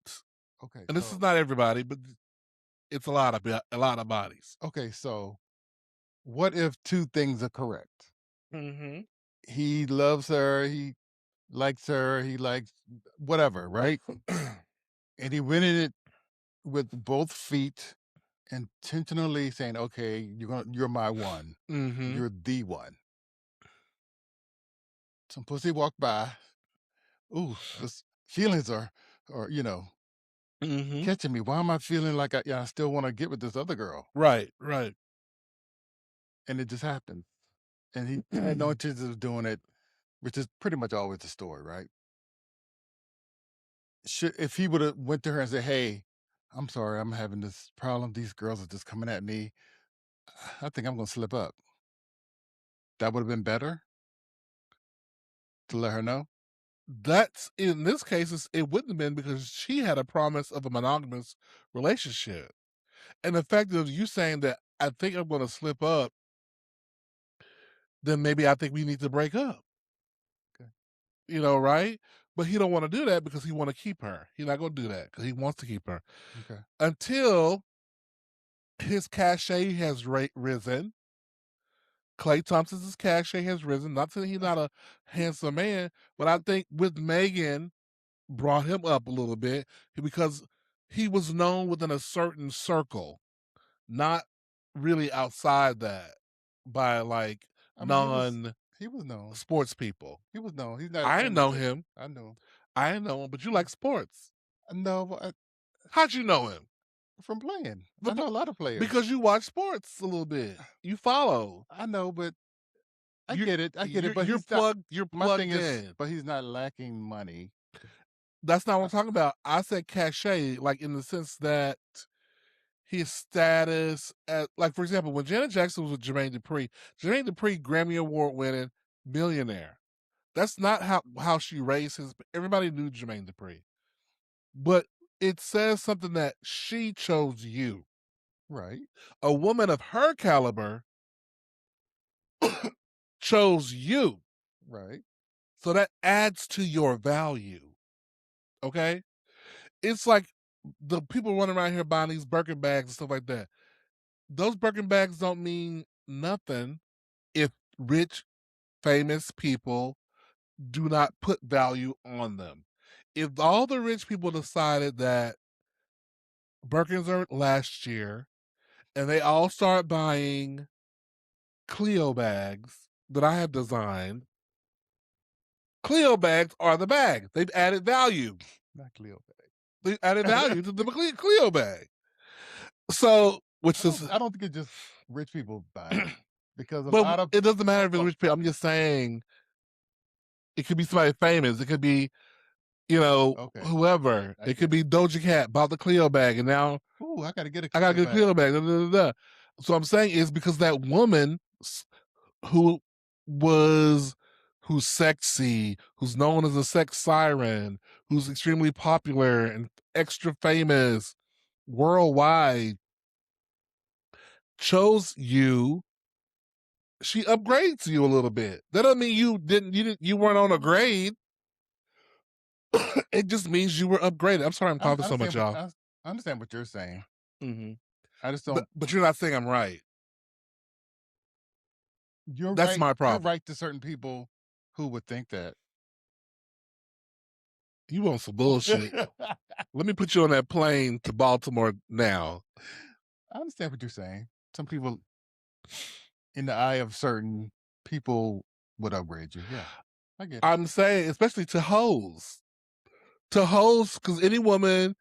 Okay.
And this is
So
not everybody, but it's a lot of bodies.
okay. So what if two things are correct?
Hmm.
He loves her. He likes her. He likes whatever, right? And he went in it with both feet, intentionally saying, "Okay, you're my one.
Hmm.
You're the one." Some pussy walked by. Ooh, this feelings are
Hmm.
catching me. Why am I feeling like I still want to get with this other girl?
Right, right.
And it just happened. And he had no intentions of doing it, which is pretty much always the story, right? If he would have went to her and said, "Hey, I'm sorry, I'm having this problem. These girls are just coming at me. I think I'm gonna slip up." That would have been better to let her know.
That's in this case, it wouldn't have been because she had a promise of a monogamous relationship. And the fact of you saying that I think I'm going to slip up, then maybe I think we need to break up.
Okay.
Right? But he don't want to do that because he want to keep her. He's not going to do that because he wants to keep her
Okay.
until his cachet has risen. Clay Thompson's cachet has risen. Not saying he's
That's
not a handsome man, but I think with Megan brought him up a little bit because he was known within a certain circle, not really outside that by like
I mean,
non
he was known.
sports people.
He was known. He's not
I didn't
saying
know
that
him.
I know him.
I didn't know him, but you
Yeah.
like sports.
No, but
How'd you know him?
from playing. I
But,
know a lot of players.
because you watch sports a little bit. You follow.
I know, but I
You're
get it. I get it. But
you're
he's not.
plugged you're
My thing
plugged
is,
in.
but he's not lacking money.
That's not what
I,
I'm talking about. I said cachet, like in the sense that his status at like for example, when Janet Jackson was with Jermaine Dupri, Grammy Award winning millionaire. That's not how she raised his everybody knew Jermaine Dupri. But it says something that she chose you.
right.
A woman of her caliber chose you.
Right.
So that adds to your value. Okay? It's like the people running around here buying these Birkin bags and stuff like that. Those Birkin bags don't mean nothing if rich, famous people do not put value on them. If all the rich people decided that Birkins are last year and they all start buying Cleo bags that I have designed, Cleo bags are the bag. They've added value.
Not Cleo.
the added value to the Cleo bag. So, which is,
I don't think it's just rich people buy it because a
but
lot of
it doesn't matter if it's
well,
rich people. I'm just saying it could be somebody famous. It could be,
okay,
whoever.
I
It could
get it.
be Doja Cat bought the Cleo bag, and now
Ooh, I gotta get a
I gotta
Cleo
get a
bag.
Cleo bag. Da, da, da, da. So I'm saying is because that woman who was who's sexy, who's known as a sex siren, who's extremely popular and extra famous worldwide, chose you. She upgrades you a little bit. That doesn't mean you weren't on a grade. It just means you were upgraded. I'm sorry I'm
I
coughing so much,
understand what
y'all.
I understand what you're saying.
Hmm.
I just
But
don't.
but you're not saying I'm right.
You're
That's
right.
my
You're
problem.
right to certain people who would think that.
You want some bullshit.
I
Let me put you on that plane to Baltimore now.
understand what you're saying. Some people, in the eye of certain people, would upgrade you. Yeah, I get it.
I'm saying, especially to hoes. To hoes, because any woman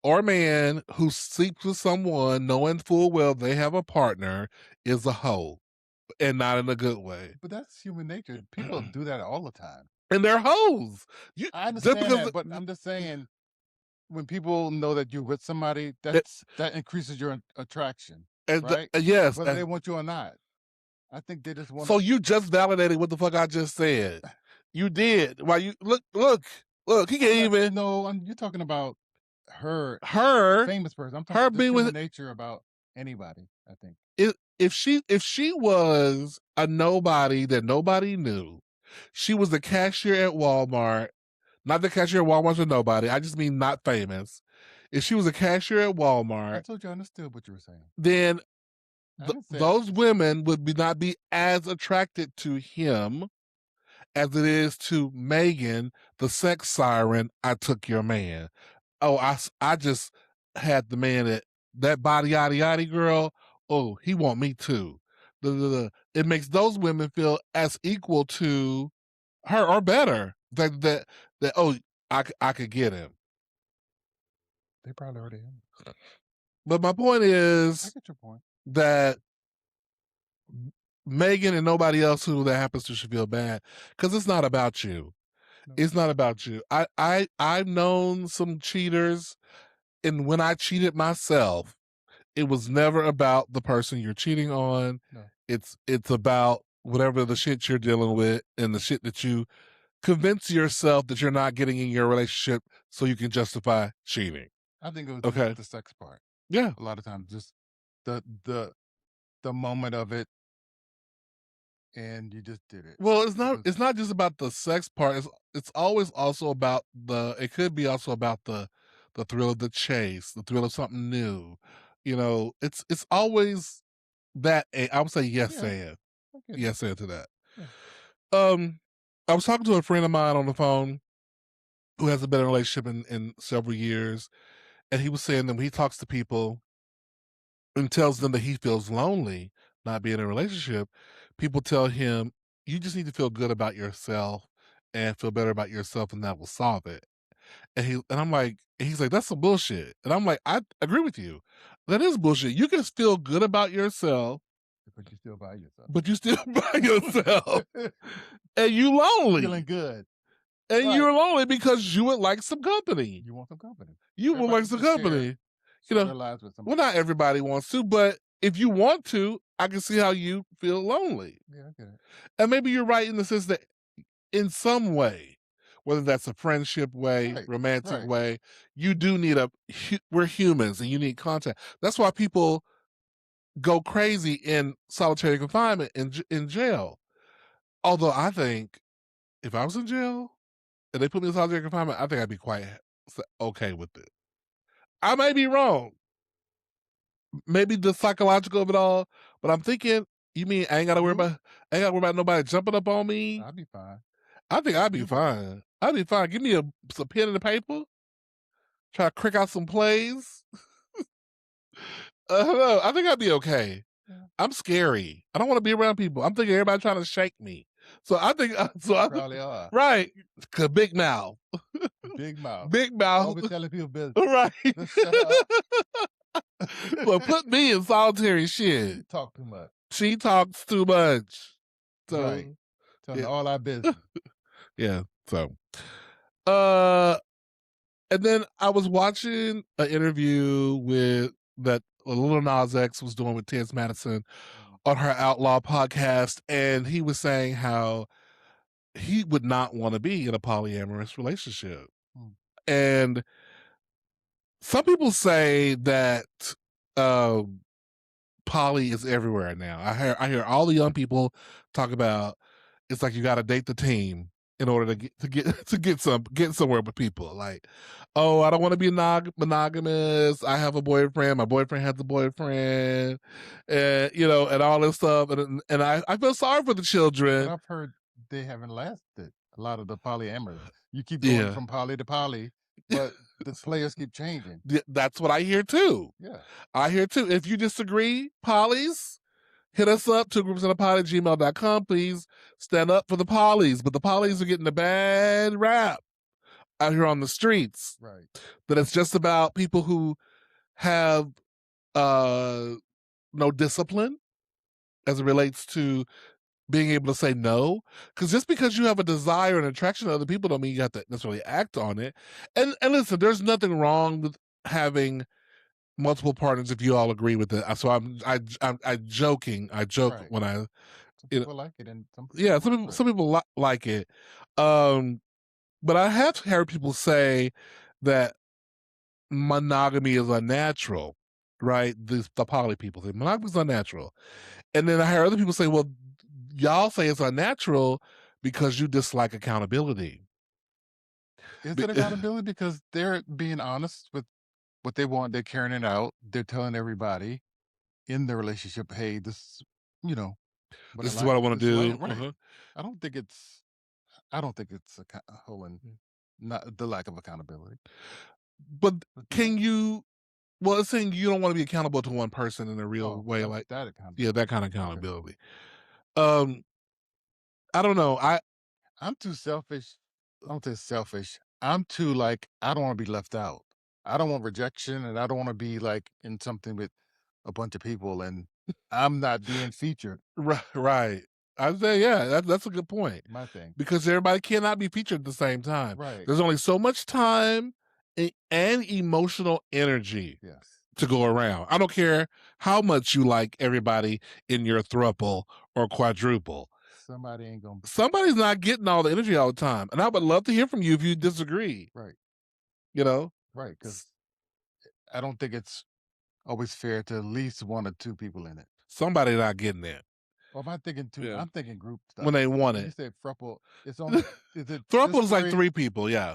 or man who sleeps with someone knowing full well they have a partner is a hoe. And not in a good way.
But that's human nature. People do that all the time.
And they're hoes. You
I
just
understand
because
that, but I'm just saying when people know that you're with somebody,
it,
that increases your attraction,
and
right?
yes,
Whether they want you or not. I think they just want
so
to.
you just validated what the fuck I just said. You did. Why you look, he can't
I'm not.
even
No, you're talking about her, the
her
famous person. I'm talking
her
about just
being with
human nature about anybody. I think
if she was a nobody that nobody knew, she was the cashier at Walmart, not the cashier at Walmart's a nobody. I just mean not famous. If she was a cashier at
I
Walmart,
told you I understood what you were saying.
then
I didn't say
those women would not be as attracted to him as it is to Megan, the sex siren. I took your man. Oh, I just had the man that body yada yada girl. Oh, he want me too. It makes those women feel as equal to her or better. That oh, I could get him.
they probably already have.
But my point
I
is
get your point.
that Megan and nobody else who that happens to should feel bad because it's not about you.
No,
It's not about you. I've known some cheaters, and when I cheated myself, it was never about the person you're cheating on.
no.
It's about whatever the shit you're dealing with and the shit that you convince yourself that you're not getting in your relationship so you can justify cheating.
I think it was just
Okay.
the sex part.
Yeah.
A lot of times, just the the the moment of it, and you just did it.
Well, it's
It
not
was
it's not just about the sex part. It's always also about it could be also about the thrill of the chase, the thrill of something new. It's always that I would say yes
yeah,
and.
I get it.
Yes and to that.
Yeah.
Um I was talking to a friend of mine on the phone who hasn't been in a relationship in several years, and he was saying that when he talks to people and tells them that he feels lonely not being in a relationship, people tell him, you just need to feel good about yourself and feel better about yourself, and that will solve it. He's like, that's some bullshit. And I'm like, I agree with you. That is bullshit. You can feel good about yourself,
But you still by yourself.
but you still by yourself and you
Feeling
lonely.
good.
And
Right.
you're lonely because you would like some company.
You want some company.
You would
Everybody
like
wants
some
to share
company. You
share
know,
their lives with
well,
somebody.
not everybody wants to, but if you want to, I can see how you feel lonely.
Yeah, I get it.
And maybe you're right in the sense that in some way, whether that's a friendship way,
Right.
romantic
Right.
way, you do need we're humans and you need contact. That's why people go crazy in solitary confinement in jail. Although I think if I was in jail and they put me in solitary confinement, I think I'd be quite okay with it. I may be wrong. Maybe the psychological of it all, but I'm thinking, you mean
You?
I ain't gotta worry about nobody jumping up on me?
I'll be fine.
I think I'd be
You
fine. I'd be fine. Give me some pen and a paper. Try to crick out some plays. I don't know. I think I'd be okay.
yeah.
I'm scary. I don't want to be around people. I'm thinking everybody trying to shake me. So I think so I
Probably are.
right, 'cause big mouth.
Big mouth.
Big mouth.
Always telling people business.
Right.
Just shut up.
Well, put me in solitary shit.
You talk too much.
She talks too much.
Right.
So,
Telling
yeah.
all our business.
Yeah, so, uh, and then I was watching an interview with that Lil Nas X was doing with Terrence Madison
Mm,
on her Outlaw podcast, and he was saying how he would not wanna be in a polyamorous relationship.
mm.
And some people say that, um poly is everywhere now. I hear all the young people talk about it's like you got to date the team in order to get to get somewhere with people. Like, oh, I don't want to be monogamous. I have a boyfriend. My boyfriend has a boyfriend, and and all this stuff. And I feel sorry for the
But
children.
I've heard they haven't lasted, a lot of the polyamorous. You keep going
Yeah,
from poly to poly, but the players keep changing.
That's what I hear too.
Yeah,
I hear too. If you disagree, polys, hit us up, two groups in a pod at gmail.com. Please stand up for the polys. But the polys are getting a bad rap out here on the streets.
right.
That it's just about people who have uh no discipline as it relates to being able to say no. Because just because you have a desire and attraction to other people don't mean you have to necessarily act on it. And listen, there's nothing wrong with having multiple partners if you all agree with it. So I joking. I joke
Right.
when I
Some
you know,
people like it and some people
yeah,
don't. Right.
some people like it. Um, but I have heard people say that monogamy is unnatural, right? The poly people say monogamy is unnatural, and then I hear other people say, "Well, y'all say it's unnatural because you dislike accountability."
Is
Be-
it accountability? Because they're being honest with what they want. They're carrying it out. They're telling everybody in the relationship, hey, this, you know, what I
this is
like,
what I want
this
to
is what I
do.
right. I don't think it's I don't think it's a whole and not the lack of accountability.
But
But
can you? Well, it's saying you don't want to be accountable to one person in a real
oh,
way,
that
like
that
yeah,
accountability.
that kind of
Okay.
accountability. Um, I don't know.
I'm too selfish. I don't say selfish. I'm too like I don't want to be left out. I don't want rejection, and I don't want to be like in something with a bunch of people, and I'm not being featured.
Right. I say, yeah, that's a good point
My thing,
because everybody cannot be featured at the same time.
right?
There's only so much time and emotional energy
Yes.
to go around. I don't care how much you like everybody in your thruple or quadruple.
Somebody ain't gonna
Somebody's not getting all the energy all the time, and I would love to hear from you if you disagree.
right,
You know,
right. Because I don't think it's always fair to at least one or two people in it.
somebody not getting it.
Or am I thinking two?
Yeah,
I'm thinking group
when
stuff.
they want
When you
it.
say thruple, it's only is it
Thruple
just
is like
three?
three people. Yeah,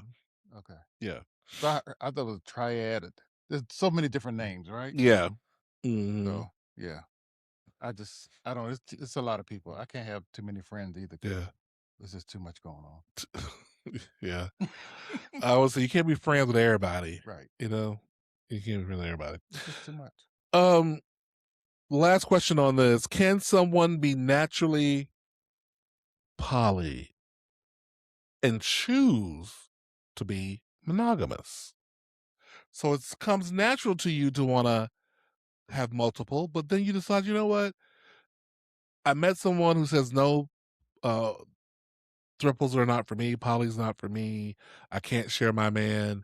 Okay.
yeah,
So I thought it was triad. There's so many different names, right?
yeah. Hmm.
So yeah. I don't. It's a lot of people. I can't have too many friends either because
Yeah.
there's just too much going on.
Yeah. I would say you can't be friends with everybody,
Right.
you know? You can't be friends with everybody.
It's just too much.
Um, last question on this. Can someone be naturally poly and choose to be monogamous? So it comes natural to you to want to have multiple, but then you decide, you know what? I met someone who says no, uh, triples are not for me, poly's not for me. I can't share my man.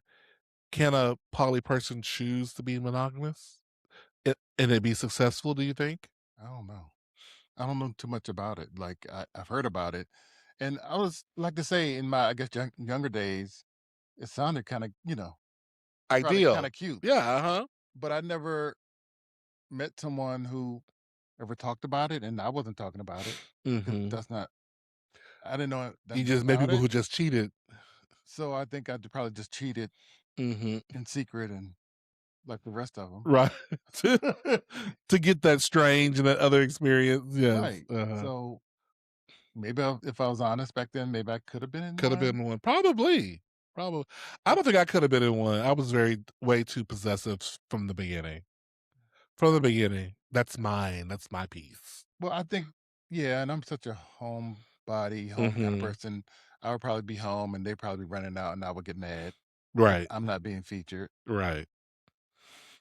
Can a poly person choose to be monogamous? And it be successful, do you think?
I don't know. I don't know too much about it. Like I've heard about it, and I was like to say in my I guess younger days, it sounded kind of probably kind
Ideal.
of cute,
Yeah, uh-huh.
but I never met someone who ever talked about it, and I wasn't talking about it because
Mhm.
that's not. I didn't know
You
nothing
just met
about
people
it,
who just cheated.
so I think I'd probably just cheated
Mhm.
in secret and like the rest of them.
Right. To get that strange and that other experience, yes,
Right.
uh-huh.
So maybe if I was honest back then, maybe I could have been in
Coulda
one.
been one. Probably. Probably. I
But
don't think I coulda been in one. I was way too possessive from the beginning. From the beginning. That's mine. That's my piece.
well, I think yeah, and I'm such a homebody body, home kind of
Mhm.
person. I would probably be home and they'd probably be running out and I would get mad because
Right.
I'm not being featured.
Right.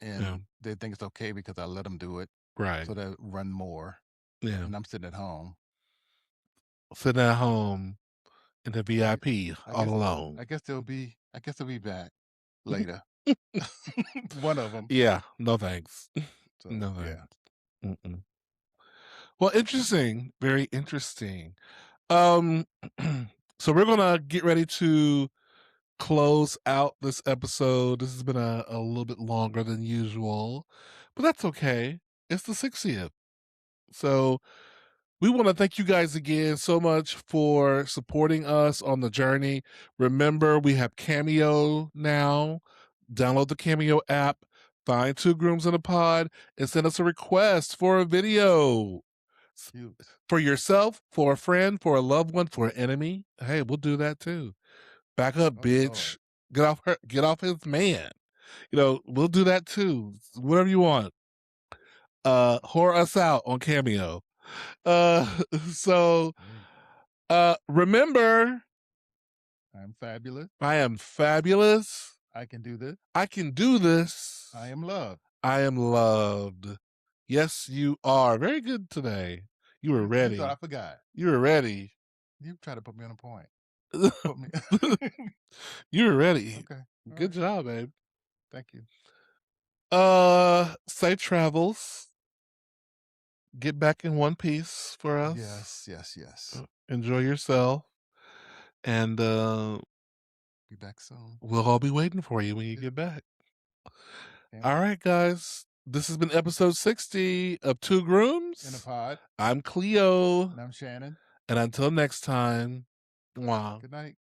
Yeah.
And they think it's okay because I let them do it.
Right.
So they run more.
Yeah.
And I'm sitting at home.
Sitting at home in the
I, gue-
VIP
I
all
guess
alone.
I guess they'll be back later. One of them.
Yeah. No thanks.
So
No
yeah.
thanks. Mm-mm. Well, interesting. Very interesting. Um, so we're gonna get ready to close out this episode. This has been a little bit longer than usual, but that's okay. It's the 60th. So we want to thank you guys again so much for supporting us on the journey. Remember, we have Cameo now. Download the Cameo app, find Two Grooms in a Pod, and send us a request for a video
Cute.
for yourself, for a friend, for a loved one, for an enemy. Hey, we'll do that too. Back up,
Oh Lord.
bitch. Get off his man. We'll do that too. Whatever you want. Whore us out on Cameo. Uh so
Hey,
remember,
I'm fabulous.
I am fabulous.
I can do this.
I can do
I
this.
am loved.
I am loved. Yes, you are. Very good today. You were
You thought I
ready.
forgot.
You were ready.
You try to put me on a point.
You
Put me
were ready.
Okay. All
Good
right.
job, babe.
Thank you.
Safe travels. Get back in one piece for us.
Yes, yes, yes.
Enjoy yourself. And
Be back soon.
we'll all be waiting for you when you
Yeah,
get back.
can't
All
wait.
right, guys. This has been episode 60 of Two
In a
Grooms.
pod.
I'm Cleo.
And I'm Shannon.
And until next time, mwah.
Good night.